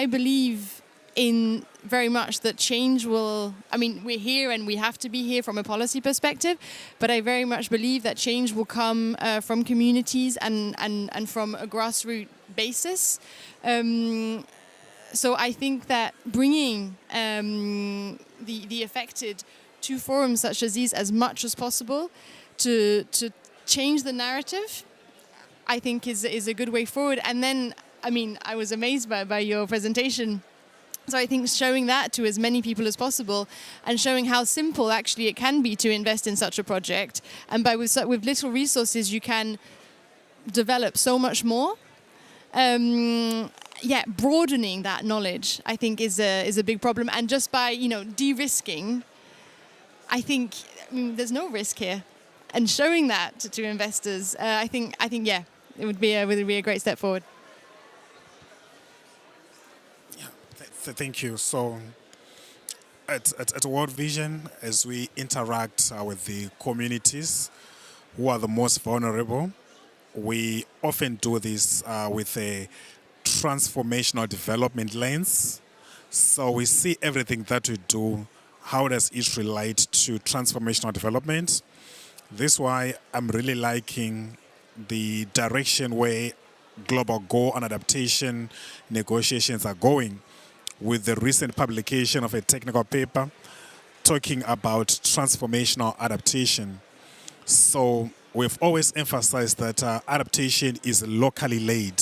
believe in very much that change will, we're here and we have to be here from a policy perspective, but I very much believe that change will come from communities and from a grassroots basis. So I think that bringing the affected to forums such as these as much as possible to change the narrative, I think is a good way forward. And then, I was amazed by your presentation. So I think showing that to as many people as possible and showing how simple actually it can be to invest in such a project. And with little resources, you can develop so much more. Broadening that knowledge, I think, is a big problem. And just by, de-risking, I think, there's no risk here. And showing that to investors, I think, it would be a great step forward. Thank you. So at World Vision, as we interact with the communities who are the most vulnerable, we often do this with a transformational development lens. So we see everything that we do, how does it relate to transformational development? This is why I'm really liking the direction where global goal and adaptation negotiations are going, with the recent publication of a technical paper talking about transformational adaptation. So we've always emphasized that adaptation is locally led.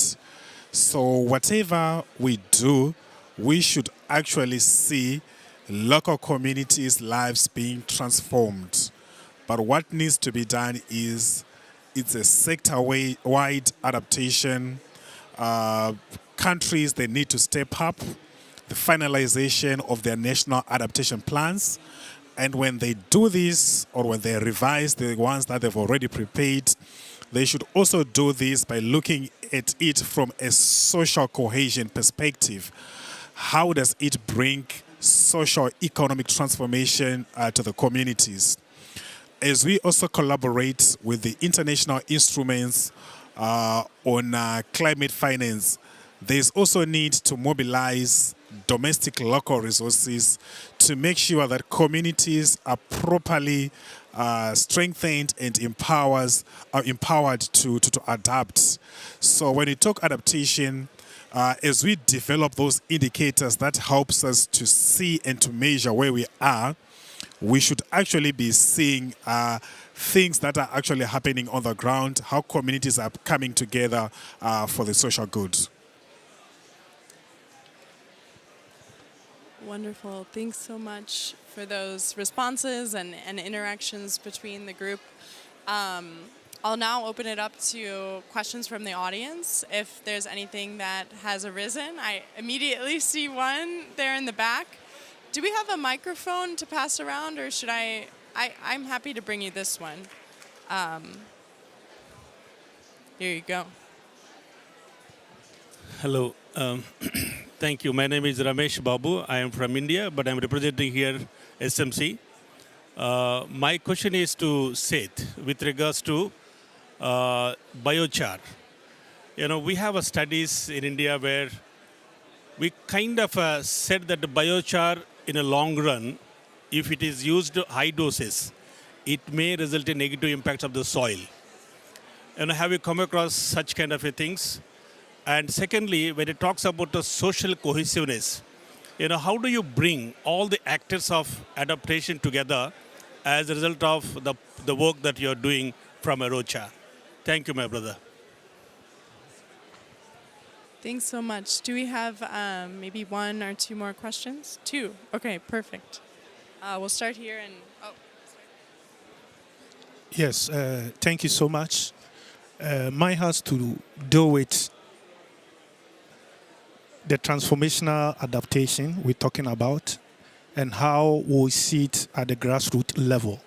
So whatever we do, we should actually see local communities' lives being transformed. But what needs to be done is it's a sector-wide adaptation. Countries, they need to step up the finalization of their national adaptation plans. And when they do this, or when they revise the ones that they've already prepared, they should also do this by looking at it from a social cohesion perspective. How does it bring social economic transformation to the communities? As we also collaborate with the international instruments on climate finance, there's also need to mobilize domestic local resources to make sure that communities are properly strengthened and empowered to adapt. So when we talk adaptation, as we develop those indicators that helps us to see and to measure where we are, we should actually be seeing things that are actually happening on the ground, how communities are coming together for the social good. Wonderful. Thanks so much for those responses and interactions between the group. I'll now open it up to questions from the audience. If there's anything that has arisen, I immediately see one there in the back. Do we have a microphone to pass around, or should I'm happy to bring you this one. Here you go. Hello. Thank you. My name is Ramesh Babu. I am from India, but I'm representing here SMC. My question is to Seth with regards to biochar. We have studies in India where we kind of said that the biochar in a long run, if it is used high doses, it may result in negative impacts of the soil. Have you come across such kind of things? And secondly, when it talks about the social cohesiveness, how do you bring all the actors of adaptation together as a result of the work that you're doing from Rocha? Thank you, my brother. Thanks so much. Do we have maybe one or two more questions? Two. Okay, perfect. We'll start here and... Oh, sorry. Yes, thank you so much. Mine has to do with the transformational adaptation we're talking about and how we see it at the grassroots level.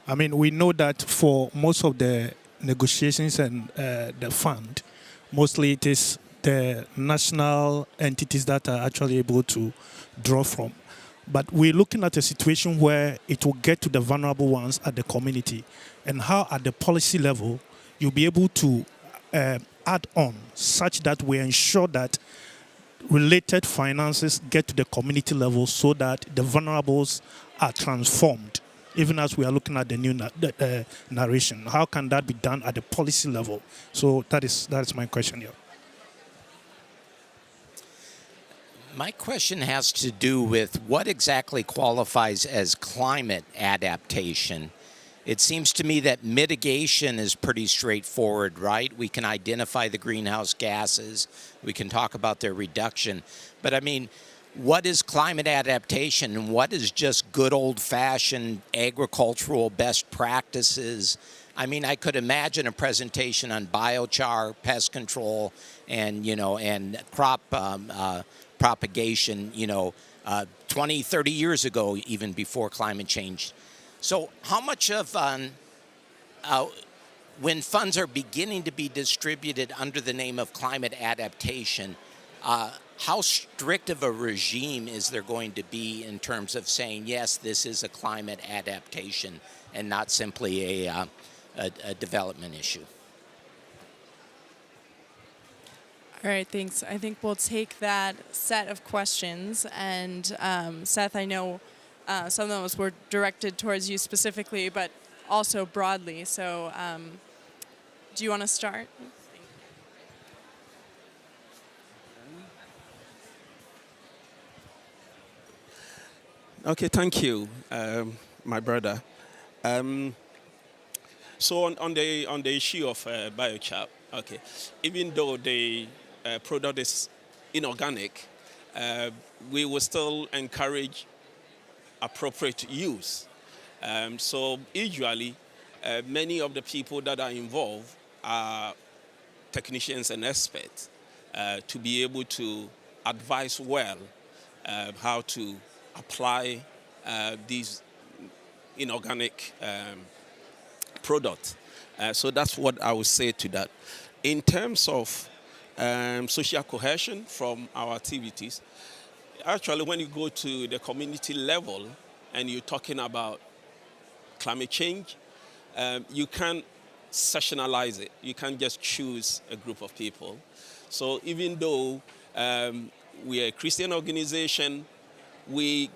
I mean, we know that for most of the negotiations and the fund, mostly it is the national entities that are actually able to draw from. But we're looking at a situation where it will get to the vulnerable ones at the community, and how at the policy level you'll be able to add on such that we ensure that related finances get to the community level so that the vulnerables are transformed, even as we are looking at the new narration. How can that be done at the policy level? So that is my question here. My question has to do with what exactly qualifies as climate adaptation. It seems to me that mitigation is pretty straightforward, right? We can identify the greenhouse gases. We can talk about their reduction. But I mean, what is climate adaptation and what is just good old-fashioned agricultural best practices? I mean, I could imagine a presentation on biochar, pest control, and, and crop propagation, 20, 30 years ago, even before climate change. So how much of, when funds are beginning to be distributed under the name of climate adaptation, how strict of a regime is there going to be in terms of saying, yes, this is a climate adaptation and not simply a development issue? All right, thanks. I think we'll take that set of questions. And Seth, I know some of those were directed towards you specifically, but also broadly. So do you want to start? Okay, thank you, my brother. So on the issue of biochar, okay, even though the product is inorganic, we will still encourage appropriate use. So usually, many of the people that are involved are technicians and experts to be able to advise well how to apply these inorganic products. So that's what I would say to that. In terms of social cohesion from our activities, actually when you go to the community level and you're talking about climate change, you can't sectionalize it. You can't just choose a group of people. So even though we are a Christian organization, we,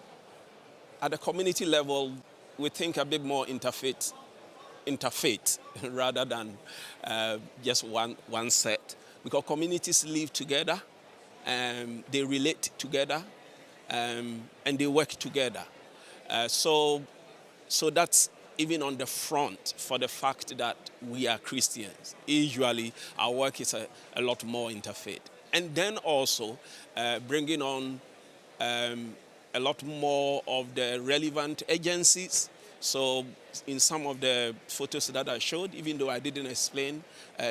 at the community level, we think a bit more interfaith rather than just one set. Because communities live together, they relate together, and they work together. So that's even on the front for the fact that we are Christians. Usually our work is a lot more interfaith. And then also bringing on a lot more of the relevant agencies. So in some of the photos that I showed, even though I didn't explain,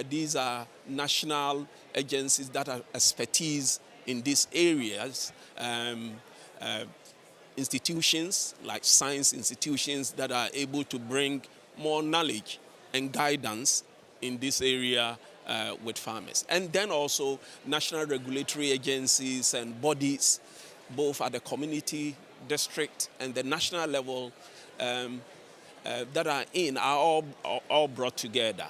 these are national agencies that are expertise in these areas. institutions like science institutions that are able to bring more knowledge and guidance in this area with farmers. And then also national regulatory agencies and bodies, both at the community, district, and the national level that are all brought together.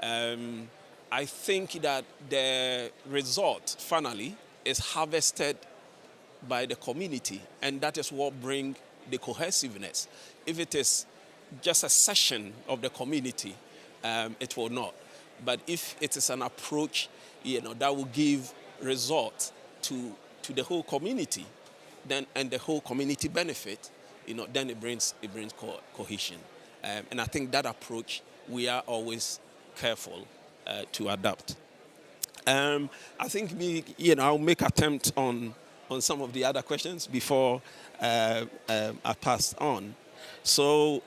I think that the result, finally, is harvested by the community, and that is what brings the cohesiveness. If it is just a session of the community, it will not. But if it is an approach, that will give result to the whole community, then and the whole community benefit, then it brings cohesion. And I think that approach we are always careful to adopt. I think I'll make attempt on some of the other questions before I pass on. So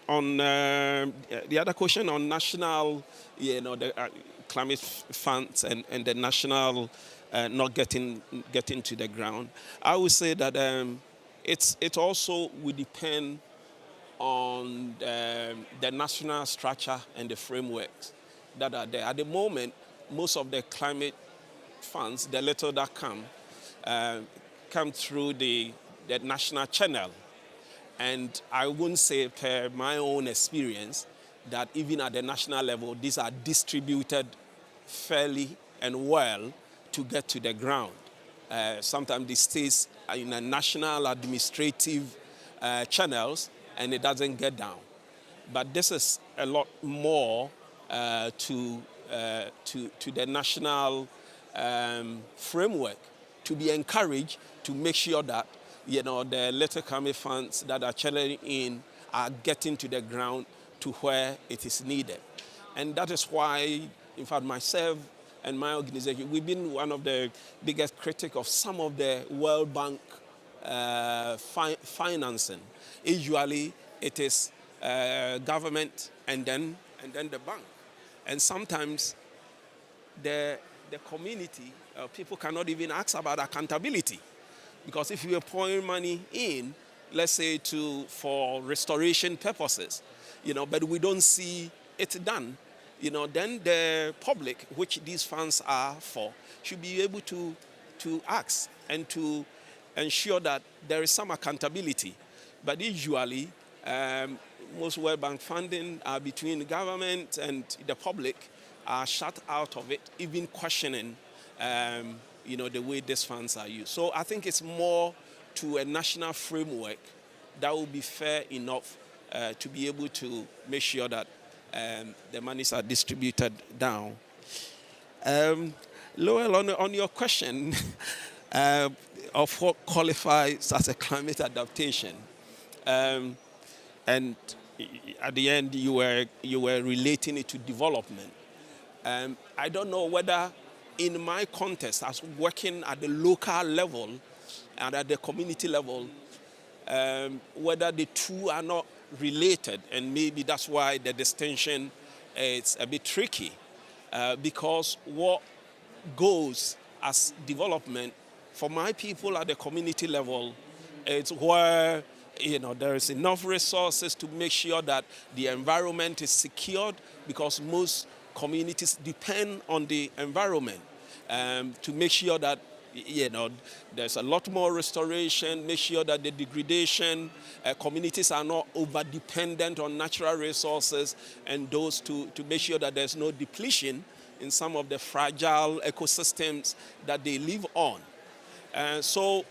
on the other question on national, the climate funds and the national not getting to the ground, I would say that it also will depend on the national structure and the frameworks that are there. At the moment, most of the climate funds, the little that come through the national channel. And I wouldn't say, per my own experience, that even at the national level, these are distributed fairly and well to get to the ground. Sometimes it stays in a national administrative channels and it doesn't get down. But this is a lot more to the national framework to be encouraged to make sure that the little climate funds that are channeling in are getting to the ground to where it is needed. And that is why, in fact, myself and my organization, we've been one of the biggest critics of some of the World Bank financing. Usually it is government and then the bank. And sometimes the community, people cannot even ask about accountability. Because if you are pouring money in, let's say for restoration purposes, but we don't see it done, then the public, which these funds are for, should be able to ask and to ensure that there is some accountability. But usually, most World Bank funding are between the government and the public are shut out of it, even questioning the way these funds are used. So I think it's more to a national framework that will be fair enough to be able to make sure that the monies are distributed down. Lowell, on your question of what qualifies as a climate adaptation, and at the end you were relating it to development. I don't know whether in my context, as working at the local level and at the community level, whether the two are not related, and maybe that's why the distinction is a bit tricky, because what goes as development for my people at the community level, it's where there is enough resources to make sure that the environment is secured, because most communities depend on the environment to make sure that there's a lot more restoration, make sure that the degradation, communities are not over-dependent on natural resources, and those to make sure that there's no depletion in some of the fragile ecosystems that they live on. So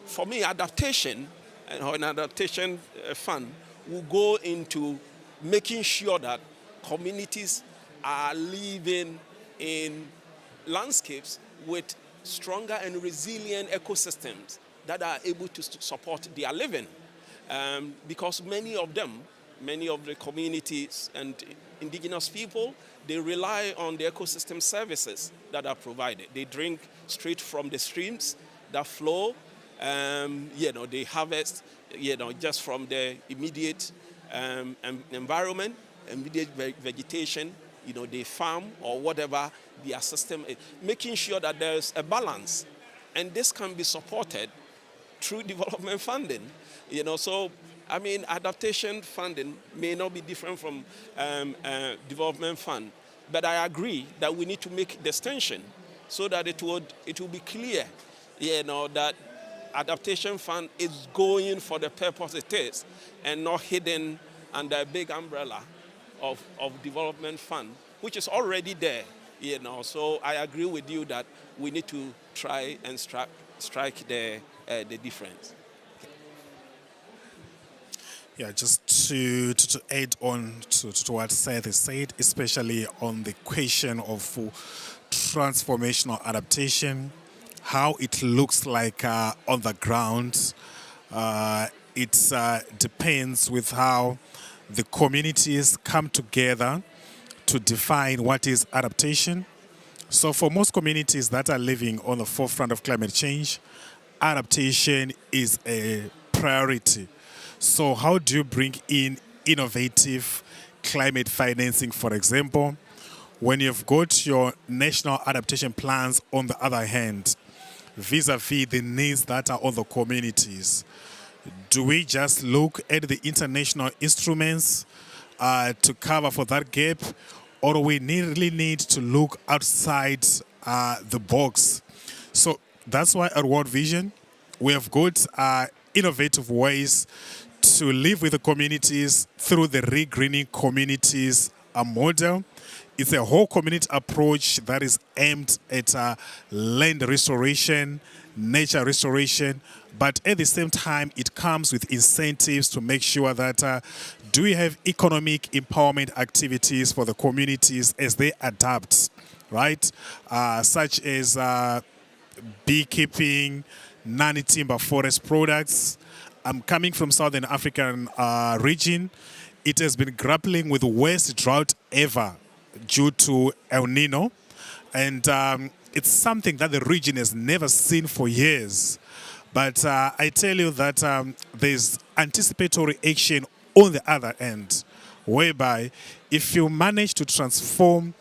for me, adaptation, an adaptation fund will go into making sure that communities are living in landscapes with stronger and resilient ecosystems that are able to support their living. Because many of the communities and indigenous people, they rely on the ecosystem services that are provided. They drink straight from the streams that flow. They harvest, just from the immediate environment, immediate vegetation. They farm or whatever their system is, making sure that there's a balance. And this can be supported through development funding. So I mean, adaptation funding may not be different from development fund, but I agree that we need to make distinction so that it will be clear, that adaptation fund is going for the purpose it is and not hidden under a big umbrella of development fund, which is already there. So I agree with you that we need to try and strike the difference. Yeah, just to add on to what Seth has said, especially on the question of transformational adaptation, how it looks like on the ground. It depends with how the communities come together to define what is adaptation. So for most communities that are living on the forefront of climate change, adaptation is a priority. So how do you bring in innovative climate financing, for example, when you've got your national adaptation plans on the other hand, vis-a-vis the needs that are on the communities? Do we just look at the international instruments to cover for that gap, or do we really need to look outside the box? So that's why at World Vision, we have got innovative ways to live with the communities through the Regreening Communities model. It's a whole community approach that is aimed at land restoration, nature restoration, but at the same time, it comes with incentives to make sure that do we have economic empowerment activities for the communities as they adapt, right? Such as beekeeping, non-timber forest products. I'm coming from Southern African region. It has been grappling with the worst drought ever due to El Nino. And it's something that the region has never seen for years. But I tell you that there's anticipatory action on the other end, whereby if you manage to transform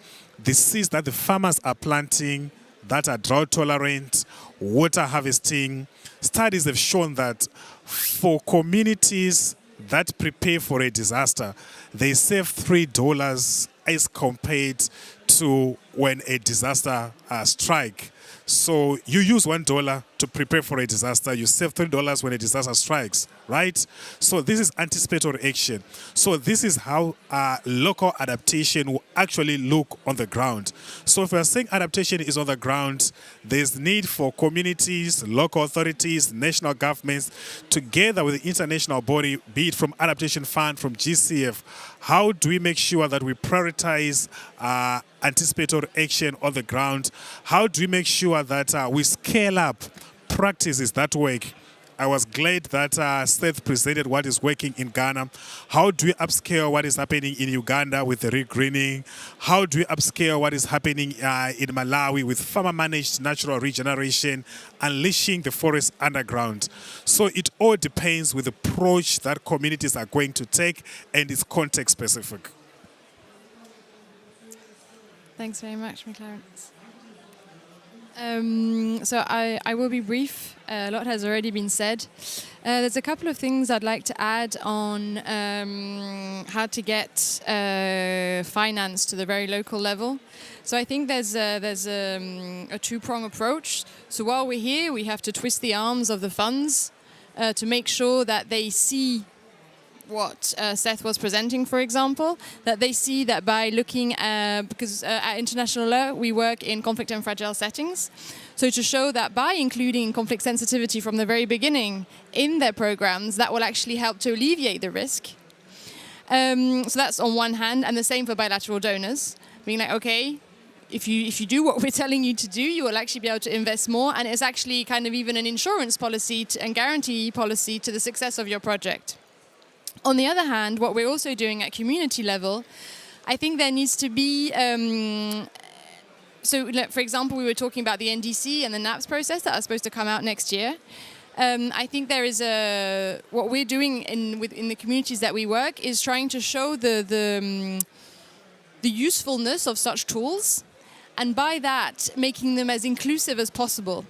the seeds that the farmers are planting that are drought tolerant, water harvesting, studies have shown that for communities that prepare for a disaster, they save $3 as compared to when a disaster strikes. So you use $1 to prepare for a disaster, you save $3 when a disaster strikes, right? So this is anticipatory action. So this is how local adaptation will actually look on the ground. So if we're saying adaptation is on the ground, there's need for communities, local authorities, national governments, together with the international body, be it from Adaptation Fund, from GCF, how do we make sure that we prioritize anticipatory action on the ground? How do we make sure that we scale up practices that work? I was glad that Seth presented what is working in Ghana. How do we upscale what is happening in Uganda with the regreening? How do we upscale what is happening in Malawi with farmer-managed natural regeneration, unleashing the forest underground? So it all depends with the approach that communities are going to take, and it's context-specific. Thanks very much, McLaren. So I will be brief. A lot has already been said. There's a couple of things I'd like to add on how to get finance to the very local level. So I think there's a two-prong approach. So while we're here, we have to twist the arms of the funds to make sure that they see what Seth was presenting, for example, that they see that by looking, because at International Law, we work in conflict and fragile settings. So to show that by including conflict sensitivity from the very beginning in their programs, that will actually help to alleviate the risk. So that's on one hand, and the same for bilateral donors, being like, okay, if you do what we're telling you to do, you will actually be able to invest more, and it's actually kind of even an insurance policy and guarantee policy to the success of your project. On the other hand, what we're also doing at community level, I think there needs to be, so for example, we were talking about the NDC and the NAPS process that are supposed to come out next year. I think there is what we're doing in the communities that we work is trying to show the usefulness of such tools, and by that, making them as inclusive as possible.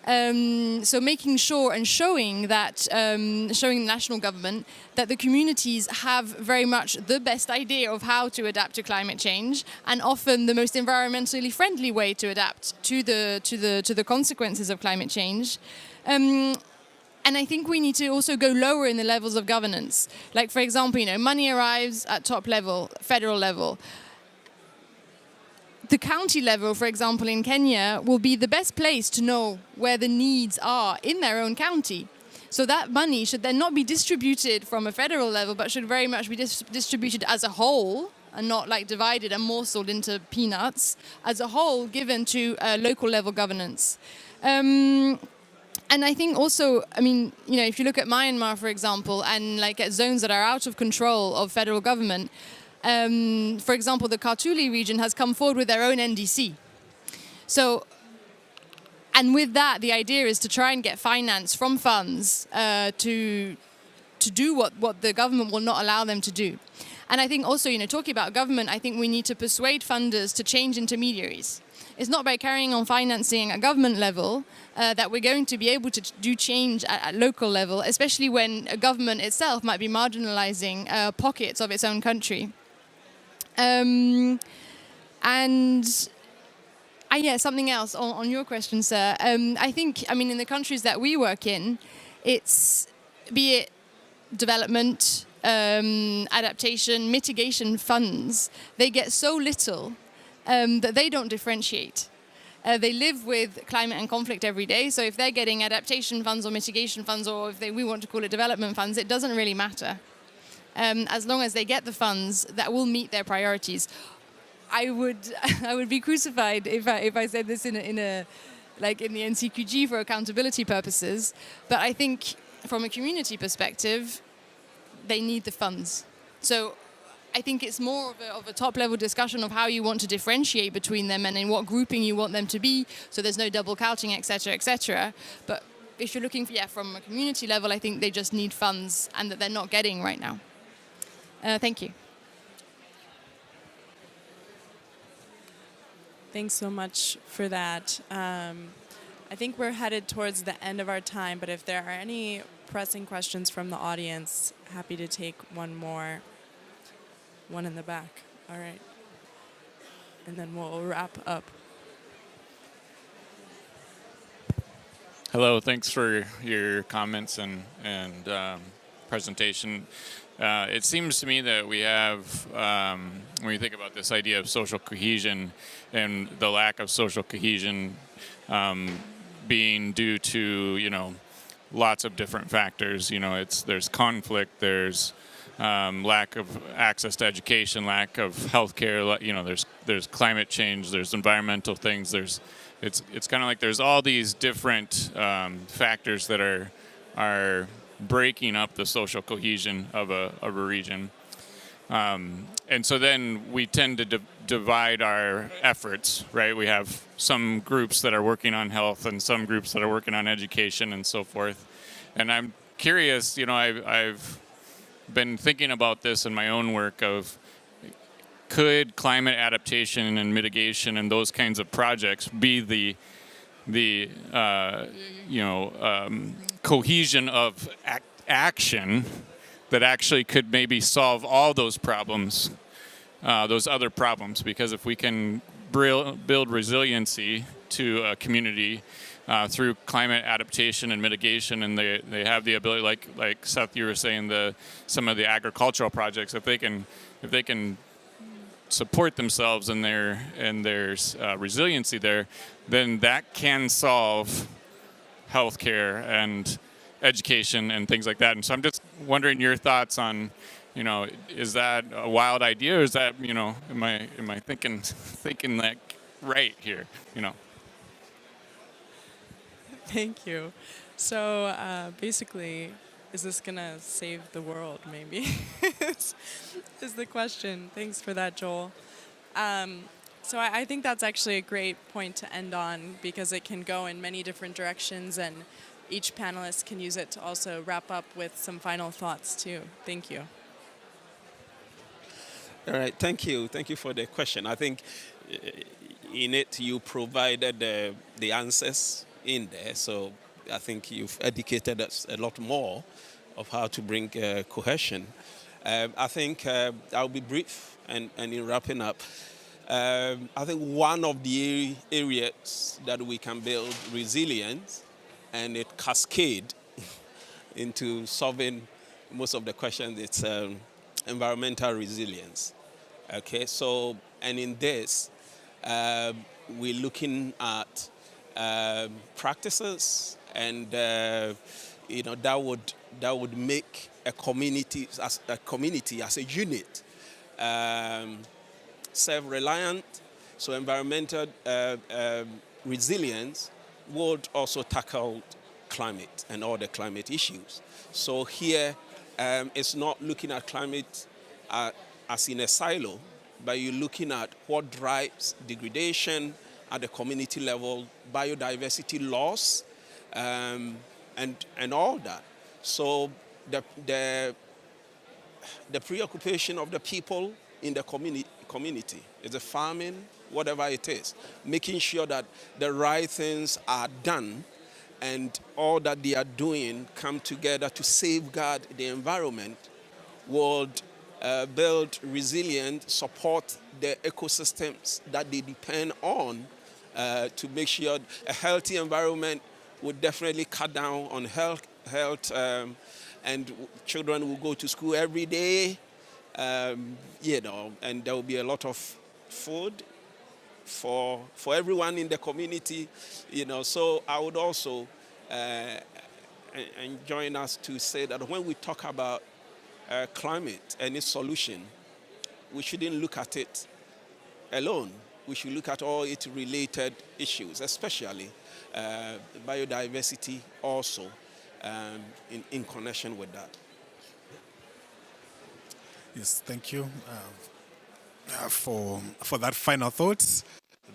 So making sure and showing that, showing the national government that the communities have very much the best idea of how to adapt to climate change, and often the most environmentally friendly way to adapt to the consequences of climate change. And I think we need to also go lower in the levels of governance. Like, for example, money arrives at top level, federal level. The county level, for example, in Kenya, will be the best place to know where the needs are in their own county. So that money should then not be distributed from a federal level, but should very much be distributed as a whole, and not like divided and morseled into peanuts, as a whole given to local level governance. And I think also, if you look at Myanmar, for example, and like at zones that are out of control of federal government, for example, the Kartuli region has come forward with their own NDC. So, and with that, the idea is to try and get finance from funds to do what the government will not allow them to do. And I think also, talking about government, I think we need to persuade funders to change intermediaries. It's not by carrying on financing at government level that we're going to be able to do change at local level, especially when a government itself might be marginalizing pockets of its own country. And something else on your question, sir. I think, in the countries that we work in, it's, be it development, adaptation, mitigation funds, they get so little that they don't differentiate. They live with climate and conflict every day, so if they're getting adaptation funds or mitigation funds, or if we want to call it development funds, it doesn't really matter. As long as they get the funds that will meet their priorities. I would be crucified if I said this in the NCQG for accountability purposes, but I think from a community perspective, they need the funds. So I think it's more of a top-level discussion of how you want to differentiate between them and in what grouping you want them to be, so there's no double counting, etc., etc. But if you're looking from a community level, I think they just need funds and that they're not getting right now. Thank you. Thanks so much for that. I think we're headed towards the end of our time, but if there are any pressing questions from the audience, happy to take one more. One in the back. All right. And then we'll wrap up. Hello, thanks for your comments and presentation. It seems to me that we have, when you think about this idea of social cohesion and the lack of social cohesion being due to, lots of different factors. There's conflict, there's lack of access to education, lack of healthcare. There's climate change, there's environmental things. It's kind of like there's all these different factors that are breaking up the social cohesion of a region. And so then we tend to divide our efforts, right? We have some groups that are working on health and some groups that are working on education and so forth. And I'm curious, I've been thinking about this in my own work of, could climate adaptation and mitigation and those kinds of projects be the cohesion of action that actually could maybe solve all those problems, those other problems? Because if we can build resiliency to a community through climate adaptation and mitigation, and they have the ability, like Seth, you were saying, some of the agricultural projects, if they can support themselves and their resiliency there, then that can solve healthcare and education and things like that. And so I'm just wondering your thoughts on, is that a wild idea, or is that, am I thinking that right here, Thank you. So basically, is this going to save the world, maybe, is the question. Thanks for that, Joel. So I think that's actually a great point to end on, because it can go in many different directions, and each panelist can use it to also wrap up with some final thoughts, too. Thank you. All right, thank you. Thank you for the question. I think in it you provided the answers in there. So I think you've educated us a lot more of how to bring cohesion. I think I'll be brief and in wrapping up. I think one of the areas that we can build resilience and it cascade into solving most of the questions, it's environmental resilience. Okay, so, and in this, we're looking at practices and, that would make a community as a unit self-reliant. So environmental resilience would also tackle climate and all the climate issues. So here, it's not looking at climate as in a silo, but you're looking at what drives degradation at the community level, biodiversity loss, and all that. So the preoccupation of the people in the community is the farming, whatever it is, making sure that the right things are done and all that they are doing come together to safeguard the environment would build resilience, support the ecosystems that they depend on to make sure a healthy environment would definitely cut down on health and children will go to school every day, and there will be a lot of food for everyone in the community, So I would also join us to say that when we talk about climate and its solution, we shouldn't look at it alone. We should look at all its related issues, especially biodiversity also in connection with that. Yes, thank you for that final thoughts.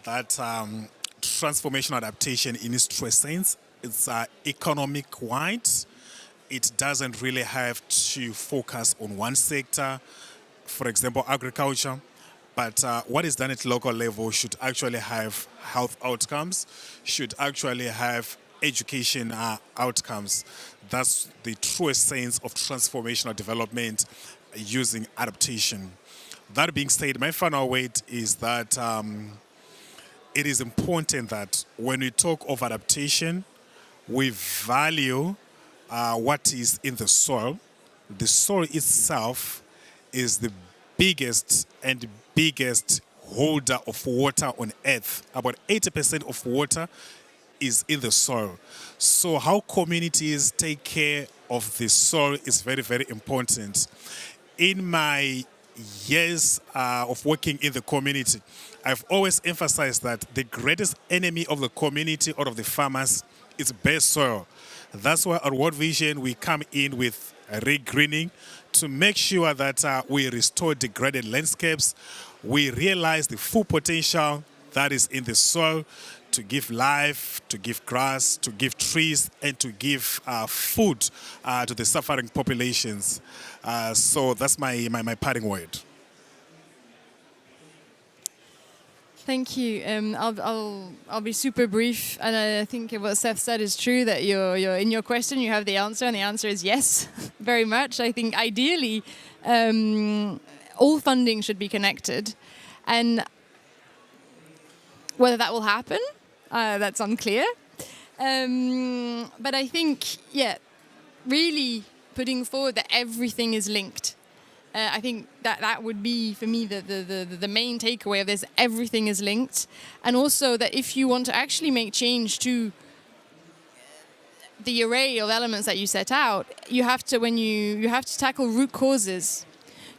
That transformational adaptation in its true sense, it's economic-wide. It doesn't really have to focus on one sector, for example, agriculture. But what is done at local level should actually have health outcomes, should actually have education outcomes. That's the true sense of transformational development using adaptation. That being said, my final word is that it is important that when we talk of adaptation, we value what is in the soil. The soil itself is the biggest holder of water on earth. About 80% of water is in the soil. So how communities take care of the soil is very, very important. In my years of working in the community, I've always emphasized that the greatest enemy of the community or of the farmers is bare soil. That's why at World Vision we come in with regreening to make sure that we restore degraded landscapes. We realize the full potential that is in the soil to give life, to give grass, to give trees, and to give food to the suffering populations. So that's my parting word. Thank you. I'll be super brief, and I think what Seth said is true. That you're in your question, you have the answer, and the answer is yes, very much. I think ideally, all funding should be connected, and whether that will happen, that's unclear. But I think, really putting forward that everything is linked. I think that would be, for me, the main takeaway of this. Everything is linked. And also that if you want to actually make change to the array of elements that you set out, you have to, you have to tackle root causes.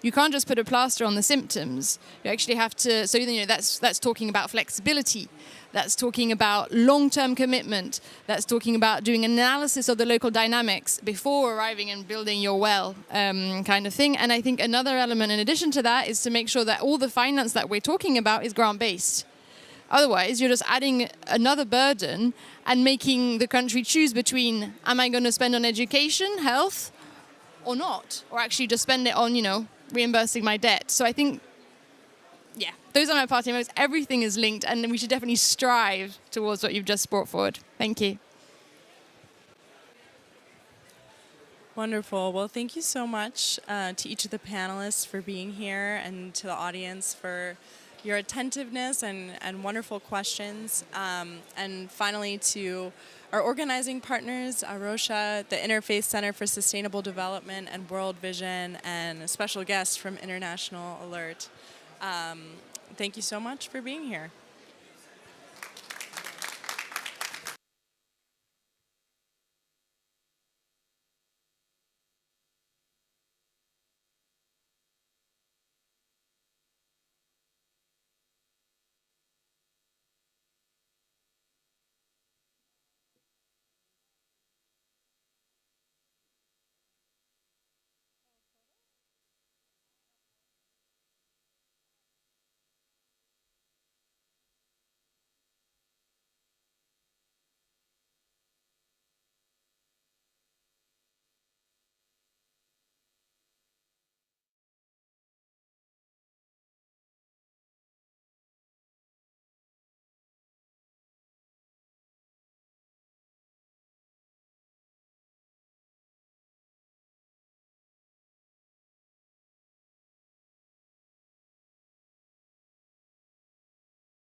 You can't just put a plaster on the symptoms. You actually have to, so that's talking about flexibility. That's talking about long-term commitment. That's talking about doing analysis of the local dynamics before arriving and building your well, kind of thing. And I think another element in addition to that is to make sure that all the finance that we're talking about is grant-based. Otherwise, you're just adding another burden and making the country choose between, am I going to spend on education, health, or not? Or actually just spend it on, reimbursing my debt. So I think, those are my parting moments. Everything is linked, and we should definitely strive towards what you've just brought forward. Thank you. Wonderful. Well, thank you so much to each of the panelists for being here, and to the audience for your attentiveness and wonderful questions. And finally, to our organizing partners, Rocha, the Interfaith Center for Sustainable Development and World Vision, and a special guest from International Alert. Thank you so much for being here.